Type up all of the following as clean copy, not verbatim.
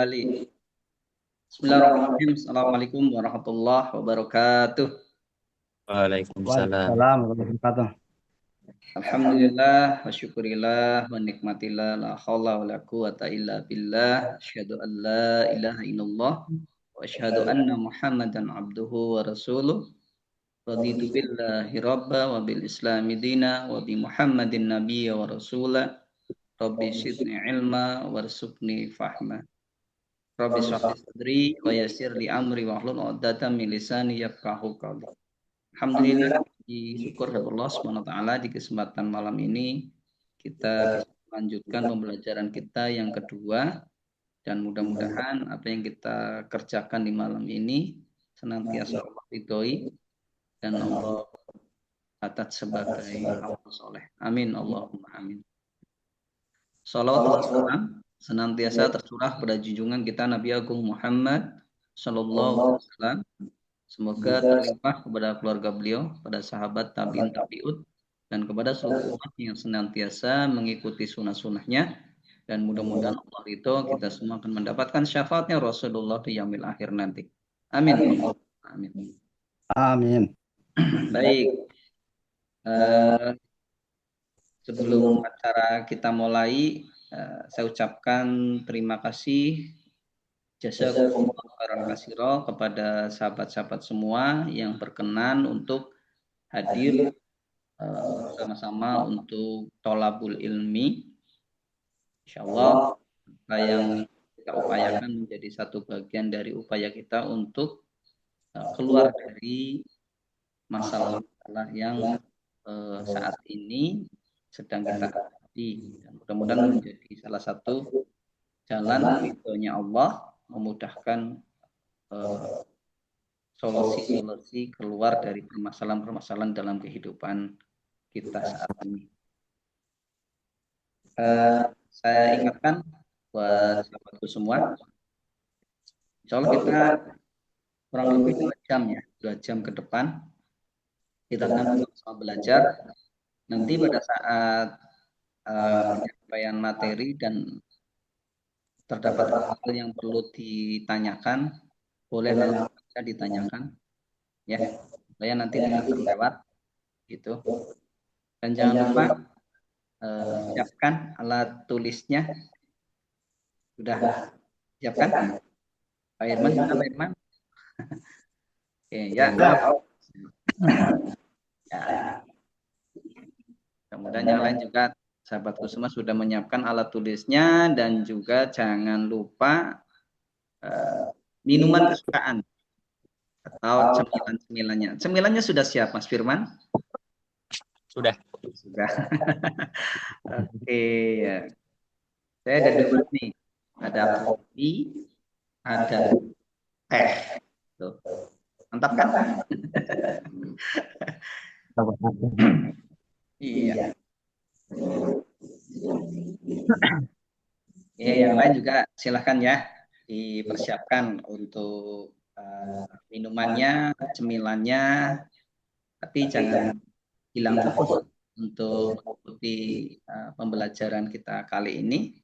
kembali. Bismillahirrahmanirrahim. Assalamualaikum warahmatullahi wabarakatuh. Waalaikumsalam. Waalaikumsalam warahmatullahi wabarakatuh. Alhamdulillah wa syukurillah wa nikmatillah la haula wa la quwata illa billah. Asyhadu an la ilaha illallah wa asyhadu anna Muhammadan abduhu wa rasuluh. Raditu billahi rabba wa bil islami dina wa bi Muhammadin nabiyya wa rasula. Rabbi zidni ilma warzuqni fahma. Rabbi shrah li sadri wa yassir li amri wa hlul 'uqdatam min lisani yafqahu qawli. Alhamdulillah, syukur kepada Allah SWT di kesempatan malam ini kita bisa melanjutkan pembelajaran kita yang kedua, dan mudah-mudahan apa yang kita kerjakan di malam ini senantiasa Allah ridhoi dan Allah catat sebagai amal soleh. Amin Allahumma amin. Salawat dan salam senantiasa tercurah pada junjungan kita Nabi Agung Muhammad Sallallahu Alaihi Wasallam. Semoga terlimpah kepada keluarga beliau, pada sahabat tabiin tabiut, dan kepada seluruh umat yang senantiasa mengikuti sunnah-sunnahnya. Dan mudah-mudahan Allah itu kita semua akan mendapatkan syafaatnya Rasulullah di yaumil akhir nanti. Amin. Amin. Amin. Baik. Sebelum acara kita mulai, saya ucapkan terima kasih jazakumullah khairan katsira kepada sahabat-sahabat semua yang berkenan untuk hadir bersama-sama untuk tholabul ilmi. Insyaallah apa yang kita upayakan menjadi satu bagian dari upaya kita untuk keluar dari masalah-masalah yang saat ini sedang kita hadapi, dan mudah-mudahan menjadi salah satu jalan ridhonya Allah, memudahkan solusi-solusi keluar dari permasalahan-permasalahan dalam kehidupan kita saat ini. Saya ingatkan buat sahabatku semua, insya Allah kita kurang lebih 2 jam ke depan kita akan sama belajar. Nanti pada saat penyampaian materi dan terdapat hal yang perlu ditanyakan, boleh langsung saja ditanyakan, ya, supaya nanti tidak terlewat, gitu. Dan jangan lupa siapkan alat tulisnya. Sudah siapkan, Pak Irman? Pak Irman? Oke, ya. Ya. Kemudian yang lain juga sahabatku semua sudah menyiapkan alat tulisnya, dan juga jangan lupa minuman kesukaan atau cemilan-cemilannya. Cemilannya sudah siap, Mas Firman? Sudah. Oke, ya. Saya ada 2 nih. Ada kopi, ada teh. Tuh. Mantap kan? Iya. Ya, yang lain juga silahkan ya dipersiapkan untuk minumannya, cemilannya, tapi jangan hilang fokus untuk mengikuti pembelajaran kita kali ini.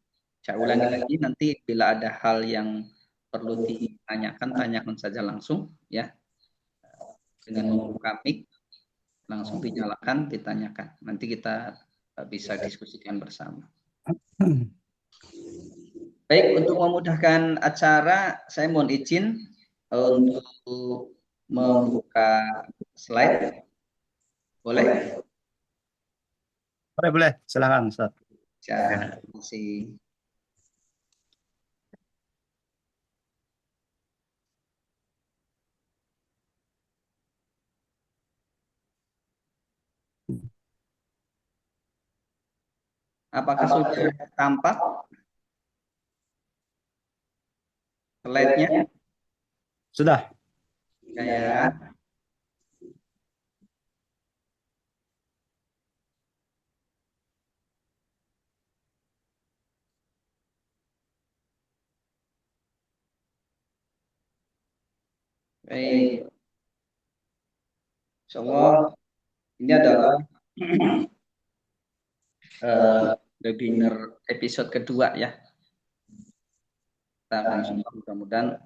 Saya ulangi lagi, nanti bila ada hal yang perlu ditanyakan, tanyakan saja langsung, ya, dengan membuka mic, langsung dinyalakan, ditanyakan. Nanti kita bisa diskusikan bersama. Baik, untuk memudahkan acara, saya mohon izin untuk membuka slide. Boleh? Boleh, silakan Ustaz. Ya, terima kasih. Apakah sudah tampak slide-nya? Sudah. Ya. Baik. Insyaallah ini adalah webinar episode kedua, ya. kita akan insya mudah-mudahan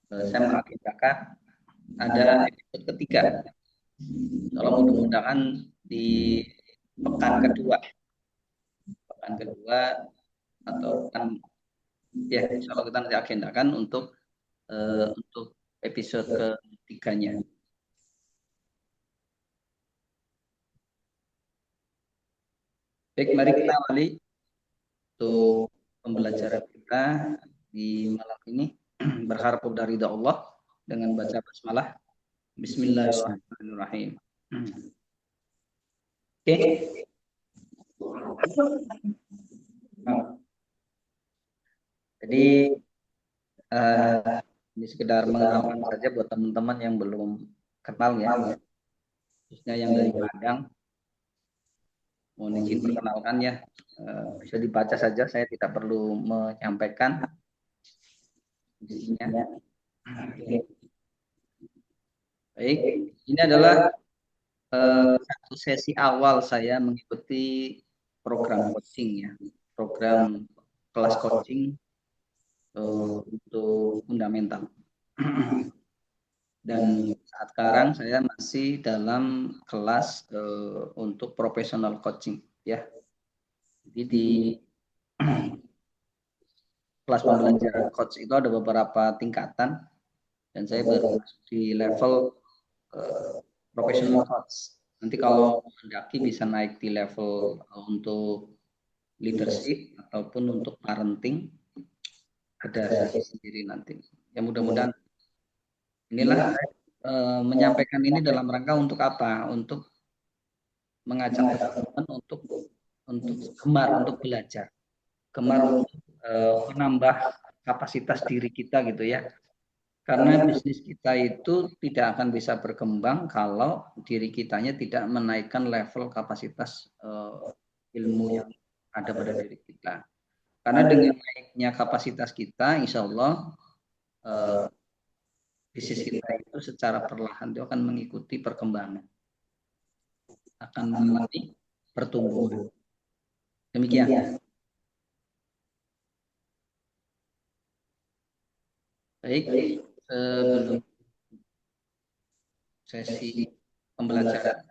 saya mengagendakan ada episode ketiga. Kalau mudah-mudahan di pekan kedua atau pekan ya, insya Allah kita nanti agendakan untuk episode ketiganya. Baik, mari kita awali untuk pembelajaran kita di malam ini. Berharap kepada ridha Allah dengan baca basmalah. Bismillahirrahmanirrahim. Oke. Jadi ini sekedar mengenalkan saja buat teman-teman yang belum kenal ya, khususnya yang dari Padang. Mohon izin perkenalkan ya, bisa dibaca saja, saya tidak perlu menyampaikan isinya. Baik, ini adalah satu sesi awal saya mengikuti program coaching ya, program kelas coaching untuk fundamental. Dan saat sekarang saya masih dalam kelas untuk professional coaching ya. Jadi di kelas pembelajaran coach itu ada beberapa tingkatan dan saya baru di level professional coach. Nanti kalau mendaki bisa naik di level untuk leadership ataupun untuk parenting, ada sesi sendiri nanti. Ya mudah-mudahan inilah menyampaikan ini dalam rangka untuk apa? Untuk mengajak teman-teman untuk gemar untuk belajar, gemar untuk menambah kapasitas diri kita gitu ya. Karena bisnis kita itu tidak akan bisa berkembang kalau diri kitanya tidak menaikkan level kapasitas ilmu yang ada pada diri kita. Karena dengan naiknya kapasitas kita, insya Allah bisnis kita itu secara perlahan itu akan mengikuti perkembangan, akan mengalami pertumbuhan. Demikian. Baik, sebelum sesi pembelajaran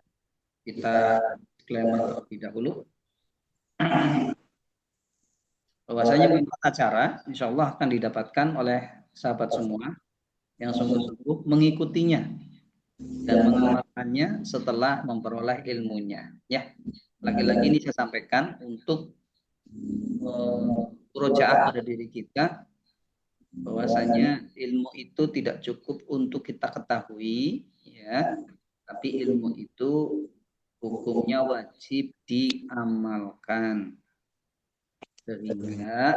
kita disclaimer terlebih dahulu bahwasanya manfaat acara insya Allah akan didapatkan oleh sahabat semua yang sungguh-sungguh mengikutinya dan mengamalkannya setelah memperoleh ilmunya. Ya, lagi-lagi ini saya sampaikan untuk murojaah pada diri kita bahwasanya ilmu itu tidak cukup untuk kita ketahui, ya, tapi ilmu itu hukumnya wajib diamalkan sehingga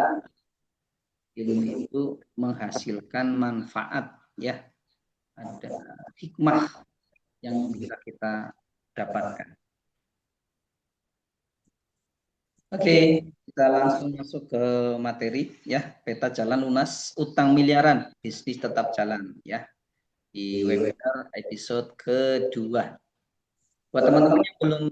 ilmu itu menghasilkan manfaat, ya, ada hikmah yang bisa kita dapatkan. Oke, kita langsung masuk ke materi ya, peta jalan lunas utang miliaran, bisnis tetap jalan ya, di webinar episode kedua. Buat teman-teman yang belum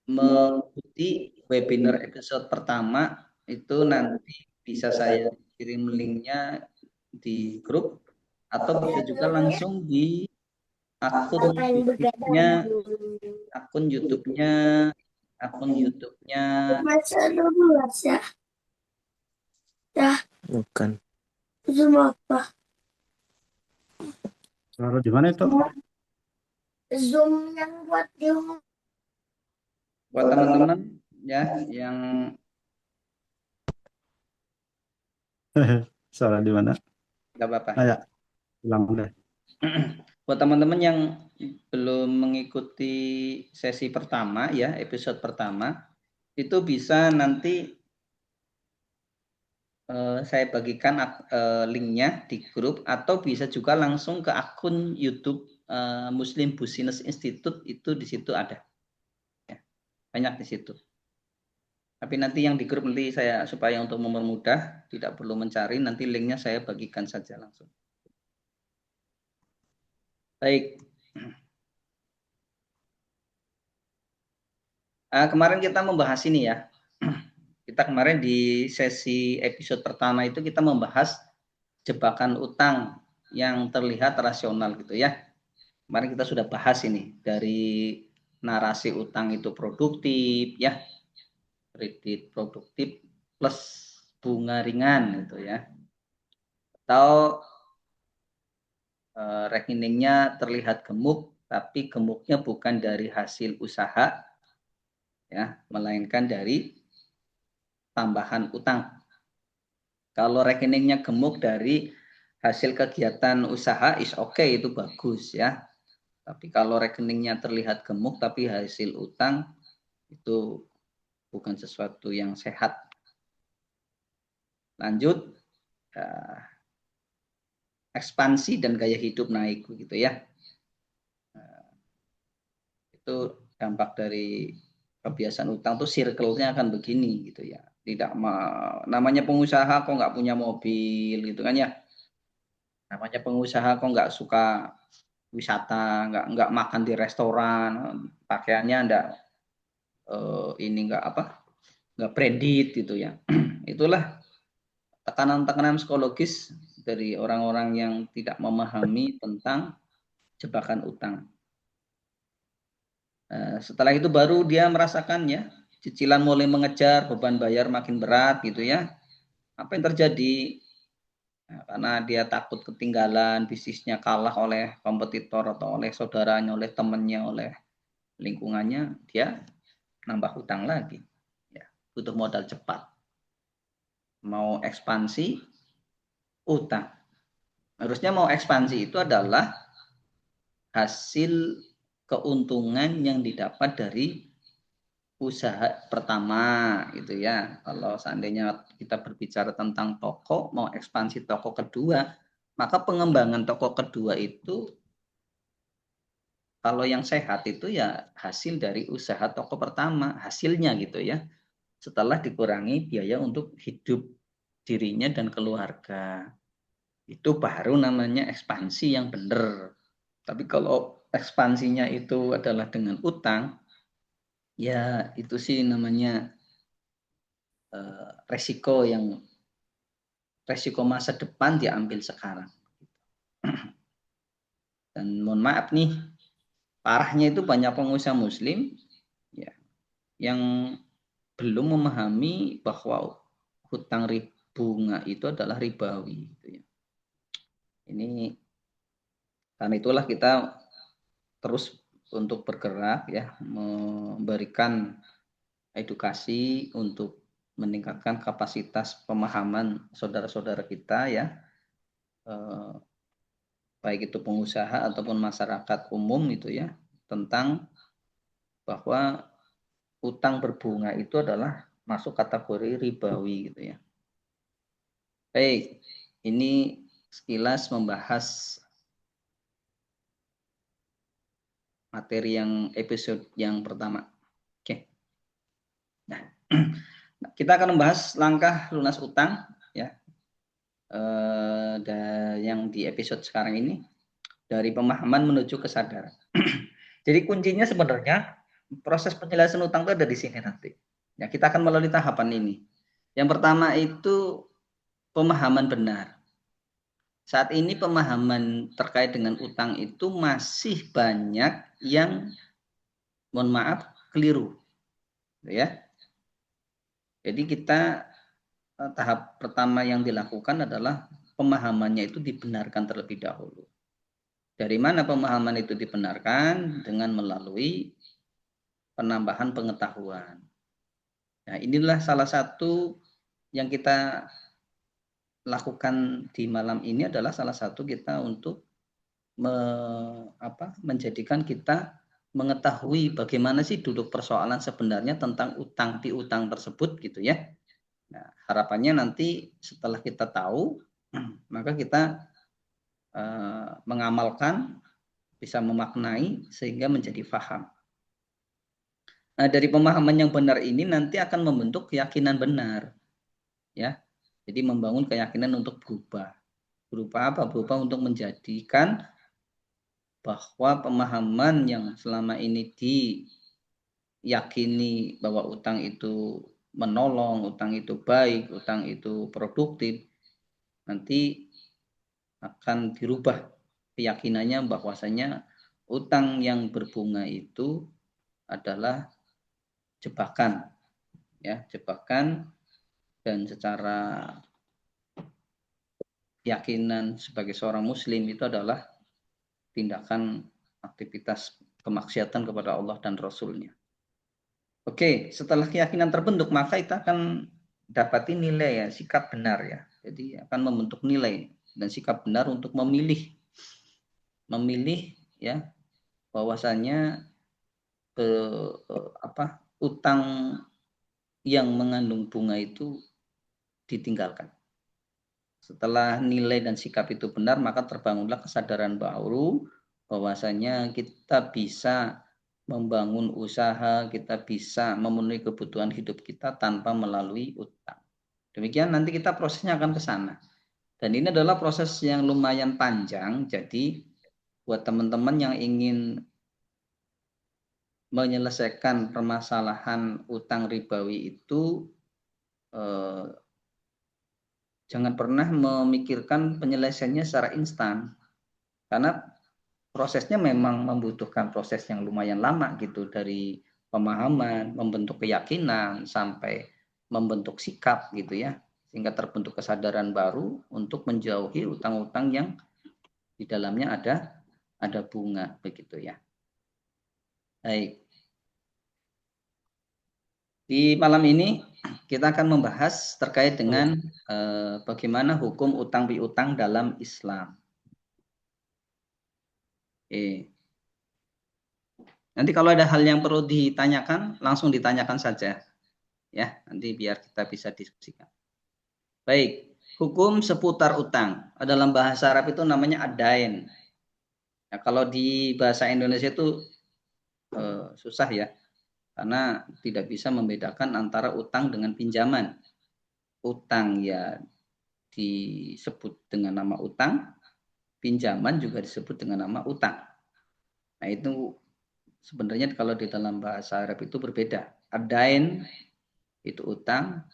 mengikuti webinar episode pertama, itu nanti bisa saya kirim linknya di grup atau bisa juga langsung di akun YouTube-nya Bukan. Zoom apa? Suara di mana itu? Zoom yang buat di buat teman-teman ya yang Suara di mana? nggak apa-apa. Ya, ulang deh. Buat teman-teman yang belum mengikuti sesi pertama ya, episode pertama, itu bisa nanti saya bagikan linknya di grup atau bisa juga langsung ke akun YouTube Muslim Business Institute, itu di situ ada. Ya, banyak di situ. Tapi nanti yang di grup nanti saya supaya untuk mempermudah tidak perlu mencari, nanti linknya saya bagikan saja langsung. Baik. Kemarin kita membahas ini ya. Kita kemarin di sesi episode pertama itu kita membahas jebakan utang yang terlihat rasional gitu ya. Kemarin kita sudah bahas ini dari narasi utang itu produktif ya, kredit produktif plus bunga ringan gitu ya, atau rekeningnya terlihat gemuk tapi gemuknya bukan dari hasil usaha ya, melainkan dari tambahan utang. Kalau rekeningnya gemuk dari hasil kegiatan usaha is okay, itu bagus ya. Tapi kalau rekeningnya terlihat gemuk tapi hasil utang, itu bukan sesuatu yang sehat. Lanjut, ekspansi dan gaya hidup naik gitu ya. Itu dampak dari kebiasaan utang tuh circle-nya akan begini gitu ya. Tidak namanya pengusaha kok nggak punya mobil gitu kan ya. Namanya pengusaha kok nggak suka wisata, nggak makan di restoran, pakaiannya nggak branded gitu ya. Itulah tekanan-tekanan psikologis dari orang-orang yang tidak memahami tentang jebakan utang. Setelah itu baru dia merasakan ya, cicilan mulai mengejar, beban bayar makin berat gitu ya. Apa yang terjadi? Nah, karena dia takut ketinggalan, bisnisnya kalah oleh kompetitor atau oleh saudaranya, oleh temannya, oleh lingkungannya, dia nambah hutang lagi. Ya, butuh modal cepat. Mau ekspansi, utang. Harusnya mau ekspansi itu adalah hasil keuntungan yang didapat dari usaha pertama gitu ya. Kalau seandainya kita berbicara tentang toko, mau ekspansi toko kedua, maka pengembangan toko kedua itu kalau yang sehat itu ya hasil dari usaha toko pertama, hasilnya gitu ya. Setelah dikurangi biaya untuk hidup dirinya dan keluarga. Itu baru namanya ekspansi yang benar. Tapi kalau ekspansinya itu adalah dengan utang, ya itu sih namanya resiko masa depan diambil sekarang. Dan mohon maaf nih, parahnya itu banyak pengusaha muslim ya, yang belum memahami bahwa hutang bunga itu adalah ribawi gitu ya. Ini karena itulah kita terus untuk bergerak ya, memberikan edukasi untuk meningkatkan kapasitas pemahaman saudara-saudara kita ya, baik itu pengusaha ataupun masyarakat umum itu ya, tentang bahwa utang berbunga itu adalah masuk kategori ribawi gitu ya. Baik, ini sekilas membahas materi yang episode yang pertama. Oke. Nah, kita akan membahas langkah lunas utang ya. Yang di episode sekarang ini dari pemahaman menuju kesadaran. Jadi kuncinya sebenarnya proses penjelasan utang itu ada di sini nanti. Ya, kita akan melalui tahapan ini. Yang pertama itu pemahaman benar. Saat ini pemahaman terkait dengan utang itu masih banyak yang, mohon maaf, keliru. Ya. Jadi kita tahap pertama yang dilakukan adalah pemahamannya itu dibenarkan terlebih dahulu. Dari mana pemahaman itu dibenarkan? Dengan melalui penambahan pengetahuan. Nah, inilah salah satu yang kita lakukan di malam ini adalah salah satu kita untuk menjadikan kita mengetahui bagaimana sih duduk persoalan sebenarnya tentang utang piutang tersebut gitu ya. Nah, harapannya nanti setelah kita tahu, maka kita mengamalkan, bisa memaknai sehingga menjadi faham. Nah, dari pemahaman yang benar ini nanti akan membentuk keyakinan benar. Ya. Jadi membangun keyakinan untuk berubah. Berupa apa? Berupa untuk menjadikan bahwa pemahaman yang selama ini diyakini bahwa utang itu menolong, utang itu baik, utang itu produktif, nanti akan dirubah keyakinannya bahwasanya utang yang berbunga itu adalah jebakan, ya, jebakan, dan secara keyakinan sebagai seorang muslim itu adalah tindakan aktivitas kemaksiatan kepada Allah dan Rasul-Nya. Oke, setelah keyakinan terbentuk maka kita akan dapati nilai, ya, sikap benar, ya. Jadi akan membentuk nilai dan sikap benar untuk memilih ya bahwasanya utang yang mengandung bunga itu ditinggalkan. Setelah nilai dan sikap itu benar, maka terbangunlah kesadaran baru bahwasanya kita bisa membangun usaha, kita bisa memenuhi kebutuhan hidup kita tanpa melalui utang. Demikian nanti kita prosesnya akan ke sana. Dan ini adalah proses yang lumayan panjang, jadi buat teman-teman yang ingin menyelesaikan permasalahan utang ribawi itu jangan pernah memikirkan penyelesaiannya secara instan, karena prosesnya memang membutuhkan proses yang lumayan lama gitu, dari pemahaman, membentuk keyakinan, sampai membentuk sikap gitu ya, sehingga terbentuk kesadaran baru untuk menjauhi utang-utang yang di dalamnya ada bunga begitu ya. Baik. Di malam ini kita akan membahas terkait dengan bagaimana hukum utang piutang dalam Islam. Nanti kalau ada hal yang perlu ditanyakan, langsung ditanyakan saja, ya. Nanti biar kita bisa diskusikan. Baik, hukum seputar utang. Dalam bahasa Arab itu namanya ad-dain. Nah, kalau di bahasa Indonesia itu susah ya, karena tidak bisa membedakan antara utang dengan pinjaman. Utang ya disebut dengan nama utang, pinjaman juga disebut dengan nama utang. Nah, itu sebenarnya kalau di dalam bahasa Arab itu berbeda. Ad-dain itu utang,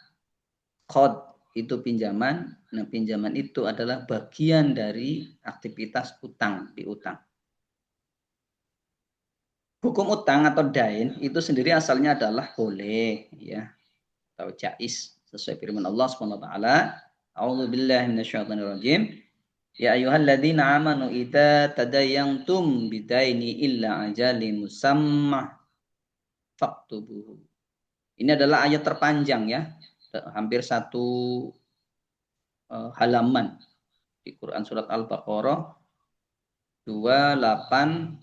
qad itu pinjaman. Nah, pinjaman itu adalah bagian dari aktivitas utang, piutang. Hukum utang atau dain itu sendiri asalnya adalah boleh, ya, atau jaiz sesuai firman Allah Subhanahu wa taala, a'udzubillahi minasyaitonirrajim. Ya ayyuhalladzina amanu idza tadayantum bidaini illa ajalin musamma faktubuhu. Ini adalah ayat terpanjang ya, hampir satu halaman di Quran surat Al-Baqarah 28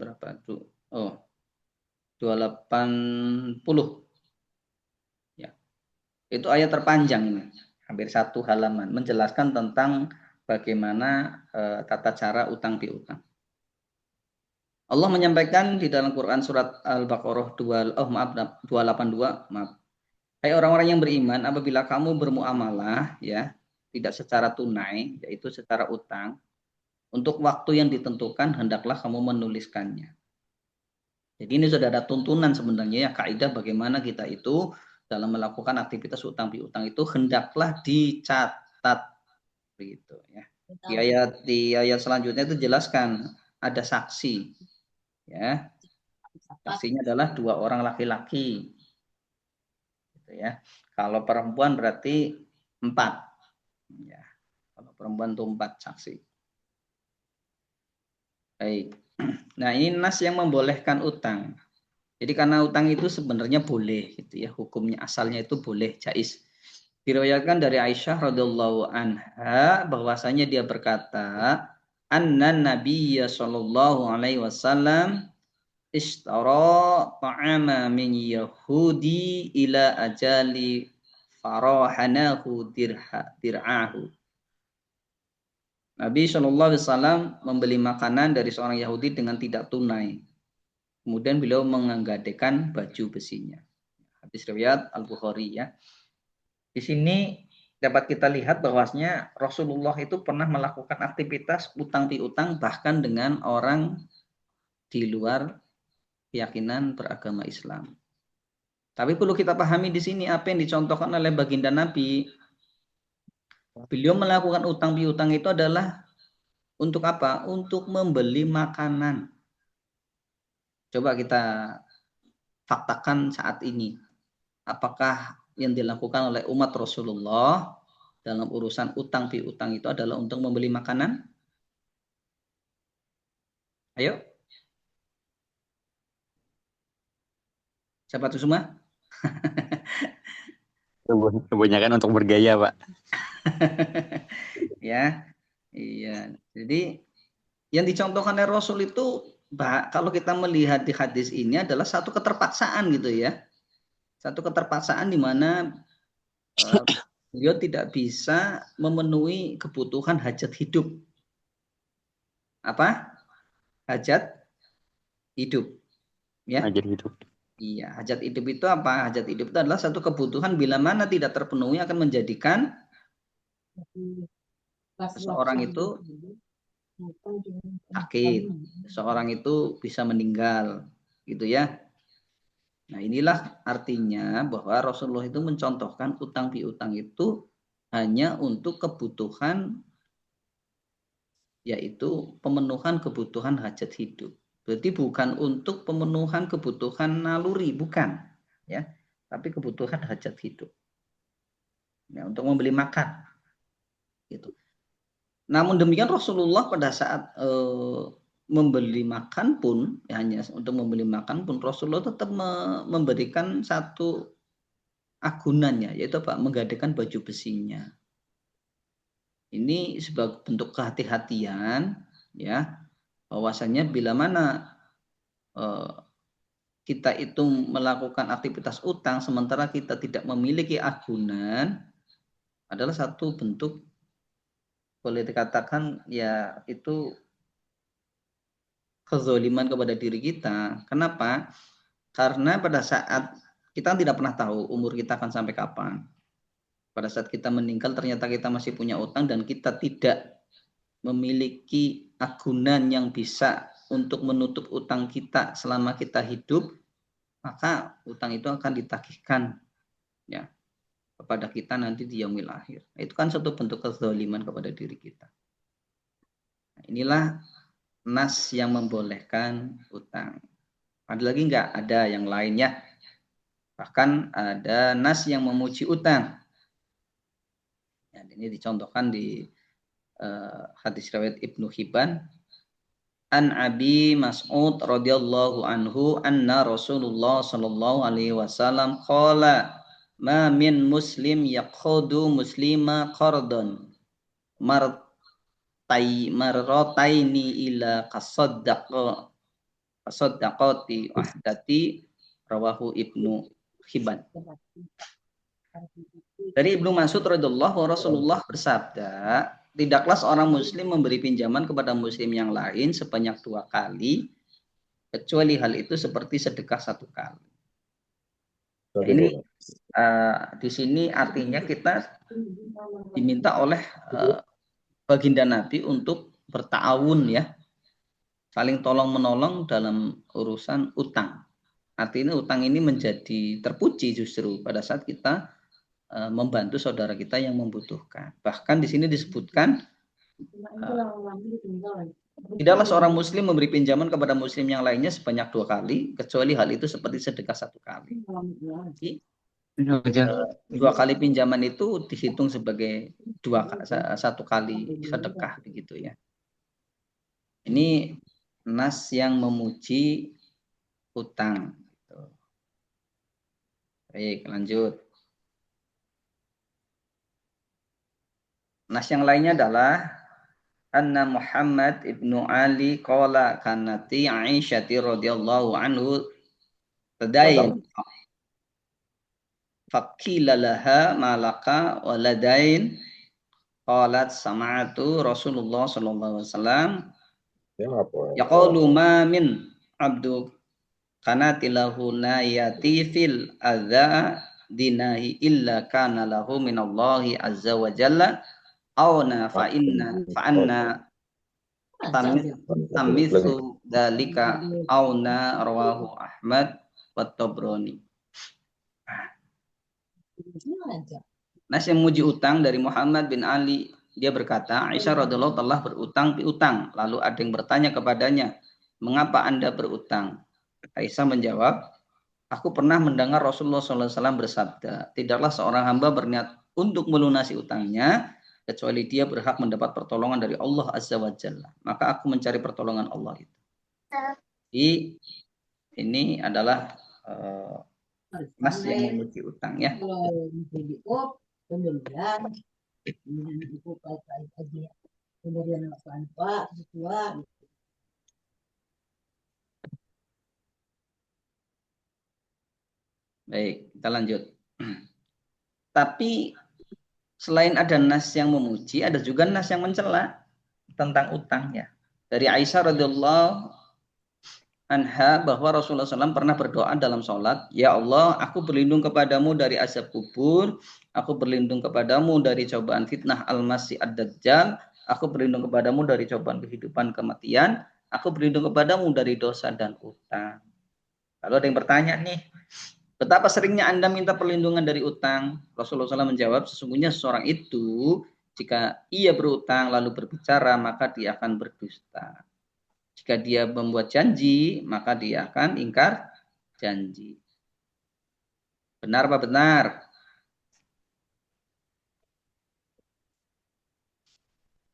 berapa tuh? 280. Ya. Itu ayat terpanjang ini, hampir satu halaman menjelaskan tentang bagaimana tata cara utang piutang. Allah menyampaikan di dalam Quran surat Al-Baqarah 282, maaf. Hai orang-orang yang beriman, apabila kamu bermuamalah ya, tidak secara tunai, yaitu secara utang, untuk waktu yang ditentukan hendaklah kamu menuliskannya. Jadi ini sudah ada tuntunan sebenarnya ya, kaidah bagaimana kita itu dalam melakukan aktivitas utang piutang itu hendaklah dicatat begitu ya. Di ayat selanjutnya itu jelaskan ada saksi. Ya, saksinya adalah 2 orang laki-laki, gitu ya. Kalau perempuan berarti 4, ya. Kalau perempuan itu 4 saksi. Baik. Nah, ini nas yang membolehkan utang. Jadi karena utang itu sebenarnya boleh, gitu ya. Hukumnya asalnya itu boleh, jaiz. Diriwayatkan dari Aisyah radhiyallahu anha bahwasanya dia berkata, anna Nabiyya sallallahu alaihi wasallam ishtara ta'ama min Yahudi ila ajali farahanahu dir'ahu. Nabi SAW membeli makanan dari seorang Yahudi dengan tidak tunai. Kemudian beliau menggadaikan baju besinya. Hadis riwayat Al-Bukhari ya. Di sini dapat kita lihat bahwasanya Rasulullah itu pernah melakukan aktivitas utang piutang bahkan dengan orang di luar keyakinan beragama Islam. Tapi perlu kita pahami di sini apa yang dicontohkan oleh baginda Nabi. Beliau melakukan utang piutang itu adalah untuk apa? Untuk membeli makanan. Coba kita faktakan saat ini. Apakah yang dilakukan oleh umat Rasulullah dalam urusan utang piutang itu adalah untuk membeli makanan? Ayo. Siapa tuh semua? Kebanyakan untuk bergaya, Pak. Ya, iya. Jadi yang dicontohkan oleh Rasul itu, kalau kita melihat di hadis ini adalah satu keterpaksaan gitu ya. Satu keterpaksaan di mana beliau tidak bisa memenuhi kebutuhan hajat hidup. Apa? Hajat hidup. Ya. Hajat hidup. Iya, hajat hidup itu apa? Hajat hidup itu adalah satu kebutuhan bila mana tidak terpenuhi akan menjadikan seseorang itu sakit, seseorang itu bisa meninggal, gitu ya. Nah, inilah artinya bahwa Rasulullah itu mencontohkan utang piutang itu hanya untuk kebutuhan, yaitu pemenuhan kebutuhan hajat hidup. Berarti bukan untuk pemenuhan kebutuhan naluri, bukan, ya, tapi kebutuhan hajat hidup. Ya, untuk membeli makan, gitu. Namun demikian Rasulullah pada saat membeli makan pun, ya, hanya untuk membeli makan pun Rasulullah tetap memberikan satu agunannya, yaitu apa? Menggadaikan baju besinya. Ini sebagai bentuk kehati-hatian, ya, bahwasanya bila mana kita itu melakukan aktivitas utang sementara kita tidak memiliki agunan adalah satu bentuk, boleh dikatakan ya itu kezoliman kepada diri kita. Kenapa? Karena pada saat kita tidak pernah tahu umur kita akan sampai kapan. Pada saat kita meninggal ternyata kita masih punya utang dan kita tidak memiliki agunan yang bisa untuk menutup utang kita selama kita hidup, maka utang itu akan ditagihkan, ya, kepada kita nanti di yaumil akhir. Itu kan satu bentuk kezaliman kepada diri kita. Nah, inilah nas yang membolehkan utang. Ada lagi enggak? Ada yang lainnya. Bahkan ada nas yang memuji utang. Ya, ini dicontohkan di hadis riwayat Ibnu Hibban. An Abi Mas'ud radhiyallahu anhu anna Rasulullah sallallahu alaihi wasallam qala ma min muslim yaqhudu muslima qardan marrataini ila qasaddaqati ahdati rawahu Ibnu Hibban. Dari Ibnu Mas'ud radhiyallahu Rasulullah bersabda, tidaklah seorang muslim memberi pinjaman kepada muslim yang lain sebanyak 2 kali, kecuali hal itu seperti sedekah 1 kali. Nah, ini di sini artinya kita diminta oleh baginda Nabi untuk berta'awun, ya, saling tolong menolong dalam urusan utang. Artinya utang ini menjadi terpuji justru pada saat kita membantu saudara kita yang membutuhkan. Bahkan di sini disebutkan tidaklah seorang muslim memberi pinjaman kepada muslim yang lainnya sebanyak 2 kali, kecuali hal itu seperti sedekah 1 kali. Jadi, 2 kali pinjaman itu dihitung sebagai 1 kali sedekah, begitu ya. Ini nas yang memuji utang. Baik, lanjut. Nas yang lainnya adalah anna Muhammad ibnu Ali qala kanati Aisyah radhiyallahu anhu tadain faqila laha malaka waladain qalat sama'atu Rasulullah sallallahu alaihi wasallam yaqulu ma min abdu kanatilahu nayati fil adza dinahi illa kana lahu minallahi azza wa jalla auna fa anna tamithu dalika auna rawahu Ahmad wa Tabrani. Nas yang memuji utang dari Muhammad bin Ali, dia berkata, Aisyah radhiyallahu telah berutang piutang. Lalu ada yang bertanya kepadanya, mengapa Anda berutang? Aisyah menjawab, aku pernah mendengar Rasulullah SAW bersabda, tidaklah seorang hamba berniat untuk melunasi utangnya, kecuali dia berhak mendapat pertolongan dari Allah Azza wa Jalla. Maka aku mencari pertolongan Allah itu. Jadi ini adalah nas yang memuji utang ya. Baik, kita lanjut. Tapi selain ada nas yang memuji, ada juga nas yang mencela tentang utang ya. Dari Aisyah radhiyallahu anha bahwa Rasulullah SAW pernah berdoa dalam sholat, ya Allah, aku berlindung kepadamu dari azab kubur, aku berlindung kepadamu dari cobaan fitnah al-masih ad-dajjal, aku berlindung kepadamu dari cobaan kehidupan kematian, aku berlindung kepadamu dari dosa dan utang. Lalu ada yang bertanya nih, betapa seringnya Anda minta perlindungan dari utang? Rasulullah SAW menjawab, sesungguhnya seseorang itu jika ia berutang lalu berbicara, maka dia akan berdusta. Jika dia membuat janji, maka dia akan ingkar janji. Benar apa benar?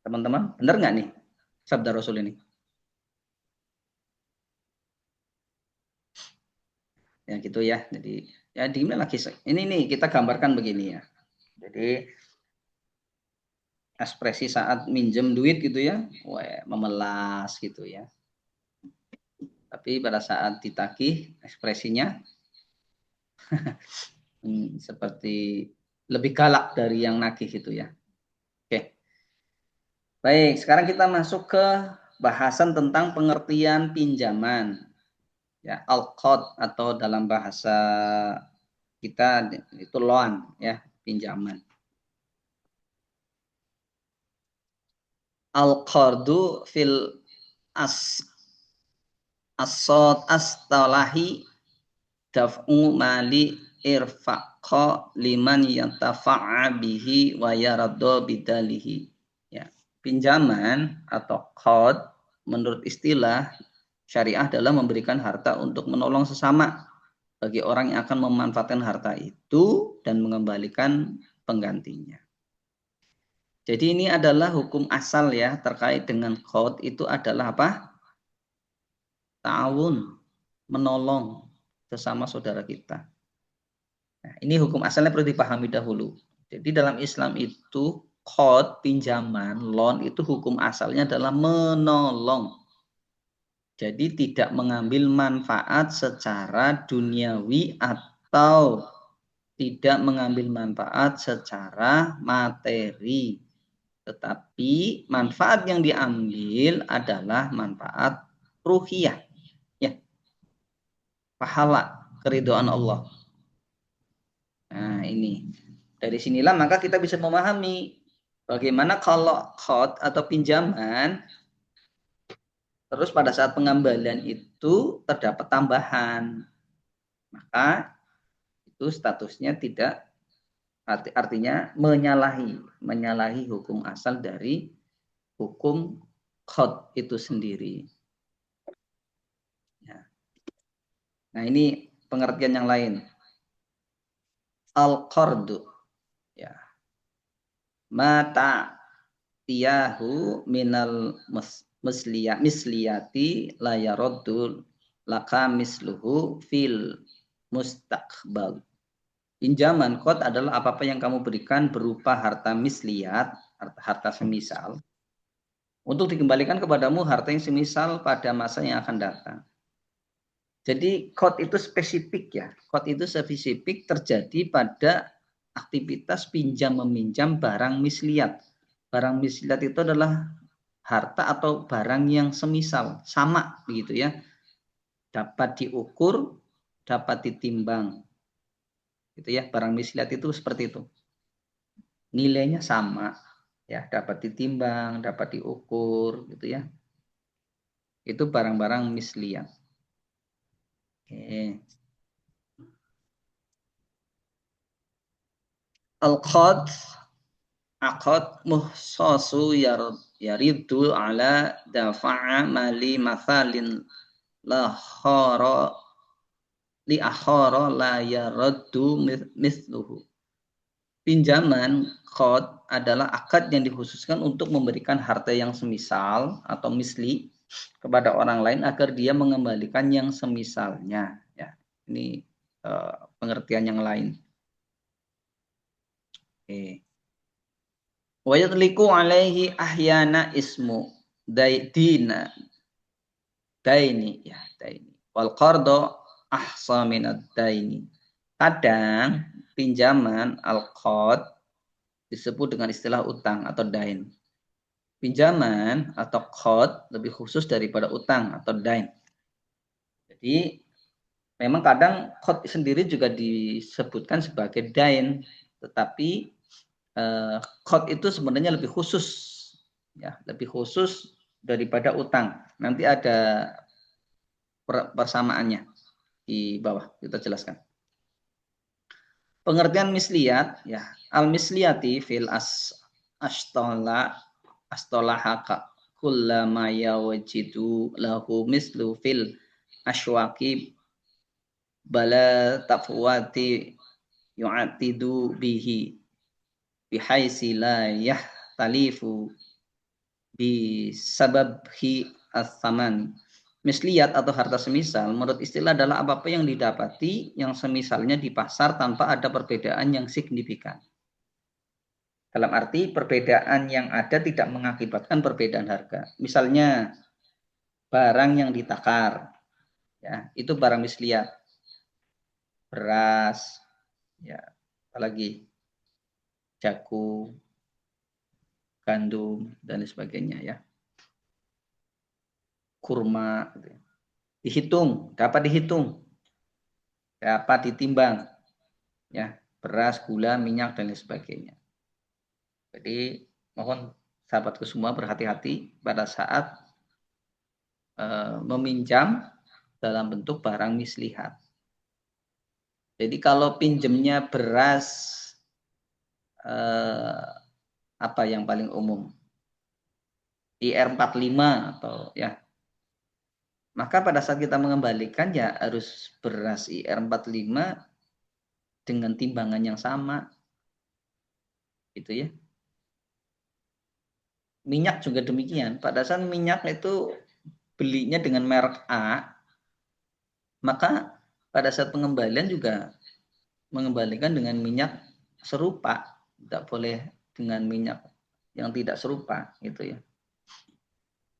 Teman-teman, benar nggak nih sabda Rasul ini? Ya gitu ya. Jadi ya di lagi ini nih kita gambarkan begini ya. Jadi ekspresi saat minjem duit gitu ya, memelas gitu ya. Tapi pada saat ditagih ekspresinya seperti lebih galak dari yang nagih gitu ya. Oke. Baik, sekarang kita masuk ke bahasan tentang pengertian pinjaman. Ya, al-qard atau dalam bahasa kita itu loan ya, pinjaman. Al-qardu fil as astalahi daf'u mali irfaqa liman yantafa'a bihi wa yaraddo bidalihi. Ya, pinjaman atau qard menurut istilah syariah adalah memberikan harta untuk menolong sesama bagi orang yang akan memanfaatkan harta itu dan mengembalikan penggantinya. Jadi ini adalah hukum asal ya terkait dengan qard itu adalah apa? Ta'awun, menolong sesama saudara kita. Nah, ini hukum asalnya perlu dipahami dahulu. Jadi dalam Islam itu qard, pinjaman, loan itu hukum asalnya adalah menolong. Jadi tidak mengambil manfaat secara duniawi atau tidak mengambil manfaat secara materi. Tetapi manfaat yang diambil adalah manfaat ruhiyah. Ya, pahala, keridhaan Allah. Nah ini. Dari sinilah maka kita bisa memahami bagaimana kalau qard atau pinjaman terus pada saat pengembalian itu terdapat tambahan. Maka itu statusnya tidak artinya menyalahi hukum asal dari hukum qard itu sendiri. Ya. Nah ini pengertian yang lain. Al-qardu ya. Mata tiyahu minal misliyati la yaraddu laka misluhu fil mustaqbal. Pinjaman qard adalah apa-apa yang kamu berikan berupa harta misliyat, harta semisal, untuk dikembalikan kepadamu harta yang semisal pada masa yang akan datang. Jadi qard itu spesifik ya. Qard itu spesifik terjadi pada aktivitas pinjam meminjam barang misliyat. Barang misliyat itu adalah harta atau barang yang semisal, sama begitu ya. Dapat diukur, dapat ditimbang. Gitu ya, barang misliyat itu seperti itu. Nilainya sama, ya, dapat ditimbang, dapat diukur gitu ya. Itu barang-barang misliyat. Oke. Al-qad aqad muhsasu yaridu ala dafa'a mali mathalin la khara li akhara la yaraddu mithluhu. Pinjaman qad adalah akad yang dikhususkan untuk memberikan harta yang semisal atau misli kepada orang lain agar dia mengembalikan yang semisalnya, ya. Ini pengertian yang lain. Oke. Wa yutliqu alaihi ahyana ismu dina daini, ya, daini. Wal qardu ahsa minad daini. Kadang pinjaman al-qad disebut dengan istilah utang atau dain. Pinjaman atau qad lebih khusus daripada utang atau dain. Jadi memang kadang qad sendiri juga disebutkan sebagai dain, tetapi qad itu sebenarnya lebih khusus, ya, lebih khusus daripada utang. Nanti ada persamaannya di bawah kita jelaskan. Pengertian misliyat, ya, al-misliyati fil astolahaka kullama yawajidu lahu mislu fil ashwaqi bala tafwati yu'atidu bihi bihaisi la yahtalifu bisababhi as-saman. Misliyat atau harta semisal menurut istilah adalah apa-apa yang didapati yang semisalnya di pasar tanpa ada perbedaan yang signifikan. Dalam arti perbedaan yang ada tidak mengakibatkan perbedaan harga. Misalnya barang yang ditakar, ya, itu barang misliyat. Beras, ya, apalagi jagung, gandum dan sebagainya, ya. Kurma, dihitung, dapat ditimbang, ya, beras, gula, minyak dan lain sebagainya. Jadi mohon sahabatku semua berhati-hati pada saat meminjam dalam bentuk barang mislihat. Jadi kalau pinjemnya beras, apa yang paling umum? IR45 atau, ya. Maka pada saat kita mengembalikan ya harus beras IR45 dengan timbangan yang sama. Gitu, ya. Minyak juga demikian. Pada saat minyak itu belinya dengan merek A, maka pada saat pengembalian juga mengembalikan dengan minyak serupa. Tidak boleh dengan minyak yang tidak serupa, gitu, ya.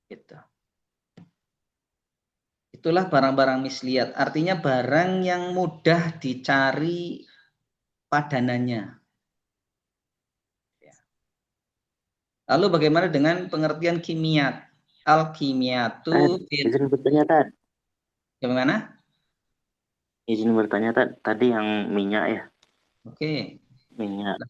Gitu. Itulah barang-barang misliyat. Artinya barang yang mudah dicari padanannya. Lalu bagaimana dengan pengertian kimiat? Al-kimiyatu Izin bertanya, Tad. Bagaimana? Izin bertanya, Tad. Tadi yang minyak ya. Oke. Minyak.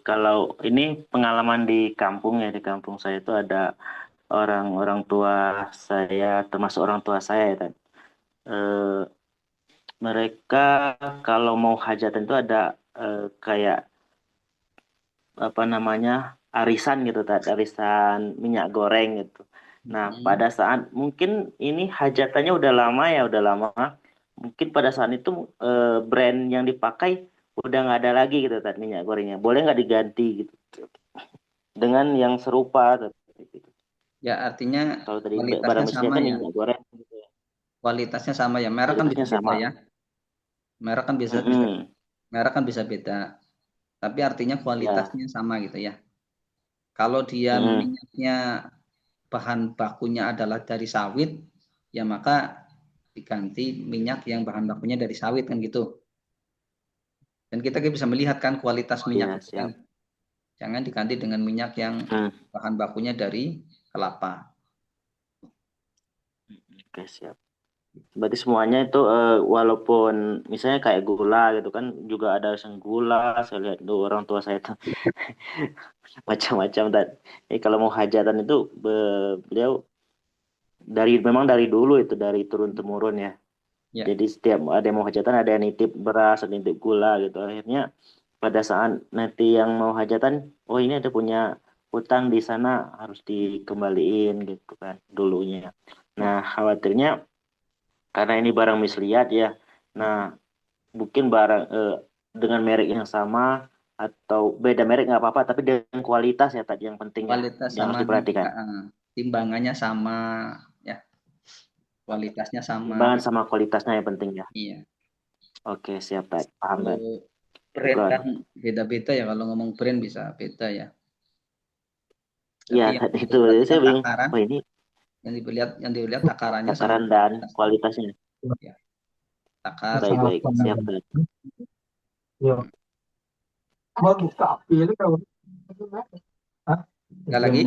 Kalau ini pengalaman di kampung ya, di kampung saya itu ada orang tua saya, termasuk orang tua saya ya, Tad. Mereka kalau mau hajatan itu ada kayak apa namanya arisan gitu, Tad. Arisan minyak goreng gitu. Nah, pada saat mungkin ini hajatannya udah lama. Mungkin pada saat itu brand yang dipakai udah nggak ada lagi gitu, Tad, minyak gorengnya. Boleh nggak diganti gitu dengan yang serupa, Tad, gitu. Ya, artinya Kalau tadi kualitasnya barang misalnya sama, kan ya. minyak goreng gitu ya. Kualitasnya sama, ya. Merek kan Kualitasnya beda-beda, sama. ya. Merek kan merek kan bisa beda. Tapi artinya Ya. kualitasnya sama, gitu, ya. Kalau dia minyaknya bahan bakunya adalah dari sawit, ya maka diganti minyak yang bahan bakunya dari sawit, kan gitu. Dan kita bisa melihat kan kualitas minyak Ya, itu kan. siap. Jangan diganti dengan minyak yang bahan bakunya dari kelapa. Oke, siap. Berarti semuanya itu walaupun misalnya kayak gula gitu kan juga ada yang gula. Saya lihat tuh orang tua saya tuh macam-macam. Jadi kalau mau hajatan itu beliau memang dari dulu itu dari turun temurun ya. Ya. Jadi setiap ada yang mau hajatan ada yang nitip beras, ada yang nitip gula gitu. Akhirnya pada saat nanti yang mau hajatan, oh ini ada punya utang di sana harus dikembaliin gitu kan dulunya. Nah, khawatirnya karena ini barang misliat ya. Nah, mungkin barang dengan merek yang sama atau beda merek nggak apa-apa, tapi dengan kualitas ya tadi yang penting ya, Kualitas yang harus sama diperhatikan. timbangannya sama, ya, kualitasnya sama. Timbangan sama kualitasnya yang penting ya. Iya. Oke, siap Pak. Paham Kalau Pak. brand Bukan. kan beda-beda ya, kalau ngomong brand bisa beda ya. Iya, Tapi yang tadi itu diperhatikan saya bingung. takaran, Oh ini yang dilihat takarannya sama takaran dan kualitas. kualitasnya. Ya, takar. Baik-baik, siap Pak. Hmm. Enggak lagi?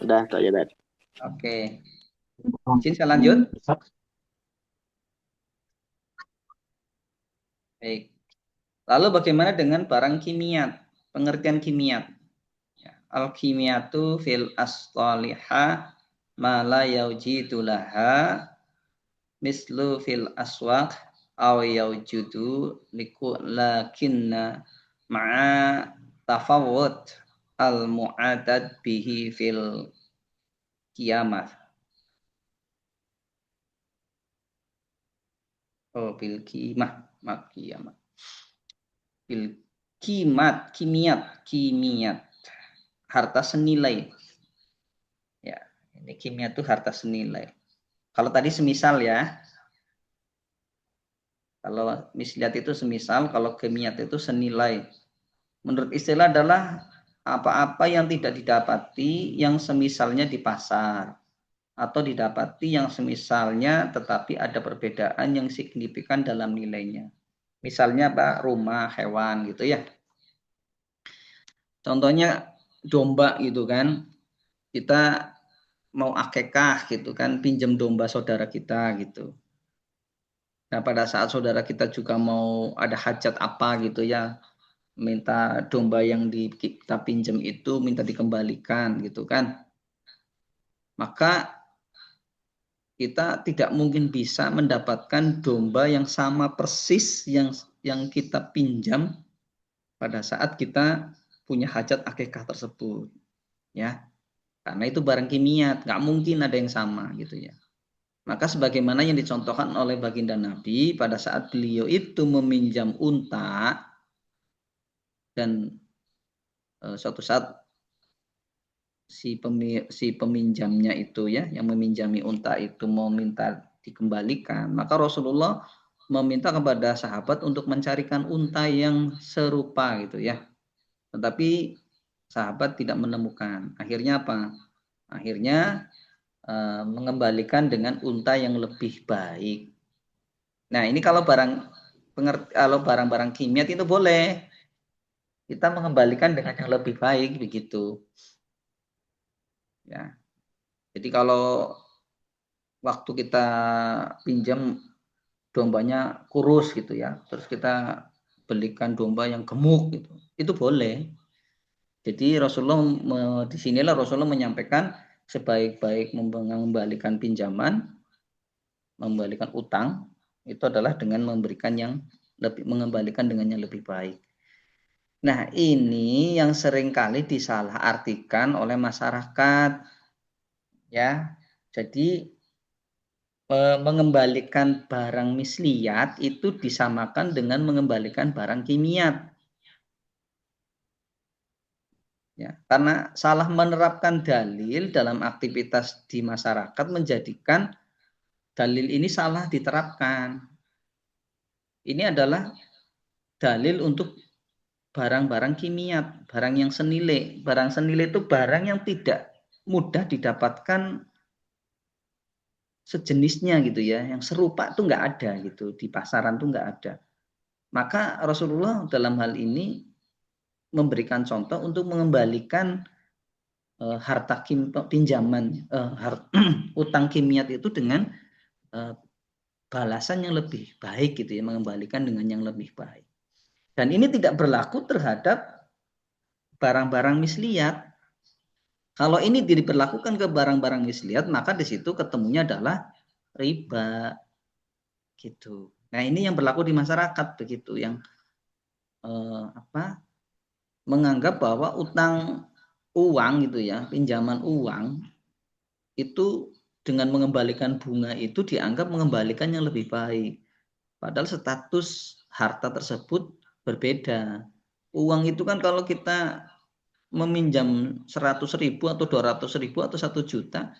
Udah, itu aja tadi. Oke. Izin saya lanjut. Baik. Lalu bagaimana dengan barang kimiat? Pengertian kimiat. Ya. Al-kimiyatu fil as-salihah ma la yaujidu laha mislu fil aswaq aw yaujudu lakinna ma'a tafawut al-mu'adad bihi fil qiyamah. Oh, bil qimah, qiyamah. Bil kimiat. Harta senilai. Ya, ini kimia itu harta senilai. Kalau tadi semisal ya, kalau misliat itu semisal, kalau kimiat itu senilai. Menurut istilah adalah apa-apa yang tidak didapati yang semisalnya di pasar, atau didapati yang semisalnya tetapi ada perbedaan yang signifikan dalam nilainya. Misalnya Pak, rumah, hewan gitu ya. Contohnya domba gitu kan. Kita mau akekah gitu kan, pinjam domba saudara kita gitu. Nah, pada saat saudara kita juga mau ada hajat apa gitu ya, minta domba yang kita pinjam itu minta dikembalikan gitu kan. Maka kita tidak mungkin bisa mendapatkan domba yang sama persis yang kita pinjam pada saat kita punya hajat akikah tersebut, ya. Karena itu barang kimia, nggak mungkin ada yang sama gitu ya. Maka sebagaimana yang dicontohkan oleh baginda Nabi pada saat beliau itu meminjam unta dan suatu saat si peminjamnya itu ya, yang meminjami unta itu mau minta dikembalikan, maka Rasulullah meminta kepada sahabat untuk mencarikan unta yang serupa gitu ya. Tetapi sahabat tidak menemukan. Akhirnya apa? Akhirnya mengembalikan dengan unta yang lebih baik. Nah, ini kalau barang-barang kimia itu boleh kita mengembalikan dengan yang lebih baik begitu. Ya. Jadi kalau waktu kita pinjam dombanya kurus gitu ya, terus kita belikan domba yang gemuk gitu, itu boleh. Jadi disinilah Rasulullah menyampaikan sebaik-baik mengembalikan pinjaman, mengembalikan utang itu adalah dengan mengembalikan dengan yang lebih baik. Nah, ini yang seringkali disalahartikan oleh masyarakat, ya. Jadi mengembalikan barang misliat itu disamakan dengan mengembalikan barang kimiat. Ya, karena salah menerapkan dalil dalam aktivitas di masyarakat menjadikan dalil ini salah diterapkan. Ini adalah dalil untuk barang-barang kimiat, barang yang senilai. Barang senilai itu barang yang tidak mudah didapatkan sejenisnya gitu ya, yang serupa tuh nggak ada gitu, di pasaran tuh nggak ada. Maka Rasulullah dalam hal ini memberikan contoh untuk mengembalikan harta pinjaman, utang kimiat itu dengan balasan yang lebih baik gitu ya, mengembalikan dengan yang lebih baik. Dan ini tidak berlaku terhadap barang-barang misliat. Kalau ini diberlakukan ke barang-barang misliat, maka di situ ketemunya adalah riba. Gitu. Nah, ini yang berlaku di masyarakat begitu, yang menganggap bahwa utang uang gitu ya, pinjaman uang itu dengan mengembalikan bunga itu dianggap mengembalikan yang lebih baik. Padahal status harta tersebut berbeda. Uang itu kan kalau kita meminjam 100.000 atau 200.000 atau 1 juta,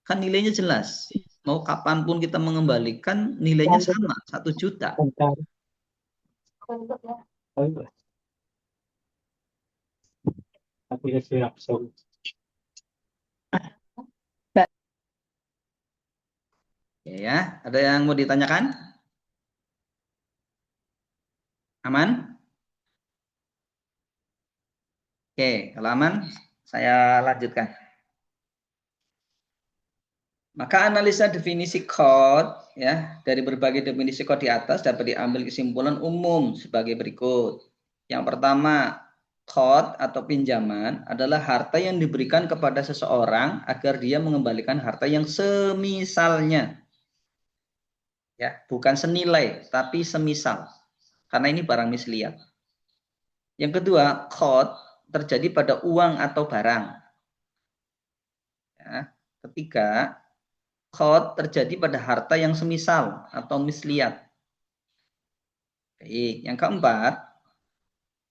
kan nilainya jelas. Mau kapanpun kita mengembalikan nilainya sama, 1 juta. Ya, ada yang mau ditanyakan? Aman? Oke, kalau aman, saya lanjutkan. Maka analisa definisi code ya dari berbagai definisi code di atas dapat diambil kesimpulan umum sebagai berikut. Yang pertama, code atau pinjaman adalah harta yang diberikan kepada seseorang agar dia mengembalikan harta yang semisalnya. Ya, bukan senilai tapi semisal. Karena ini barang misliat. Yang kedua, code terjadi pada uang atau barang. Ya. Ketiga, code terjadi pada harta yang semisal atau misliat. Baik, yang keempat,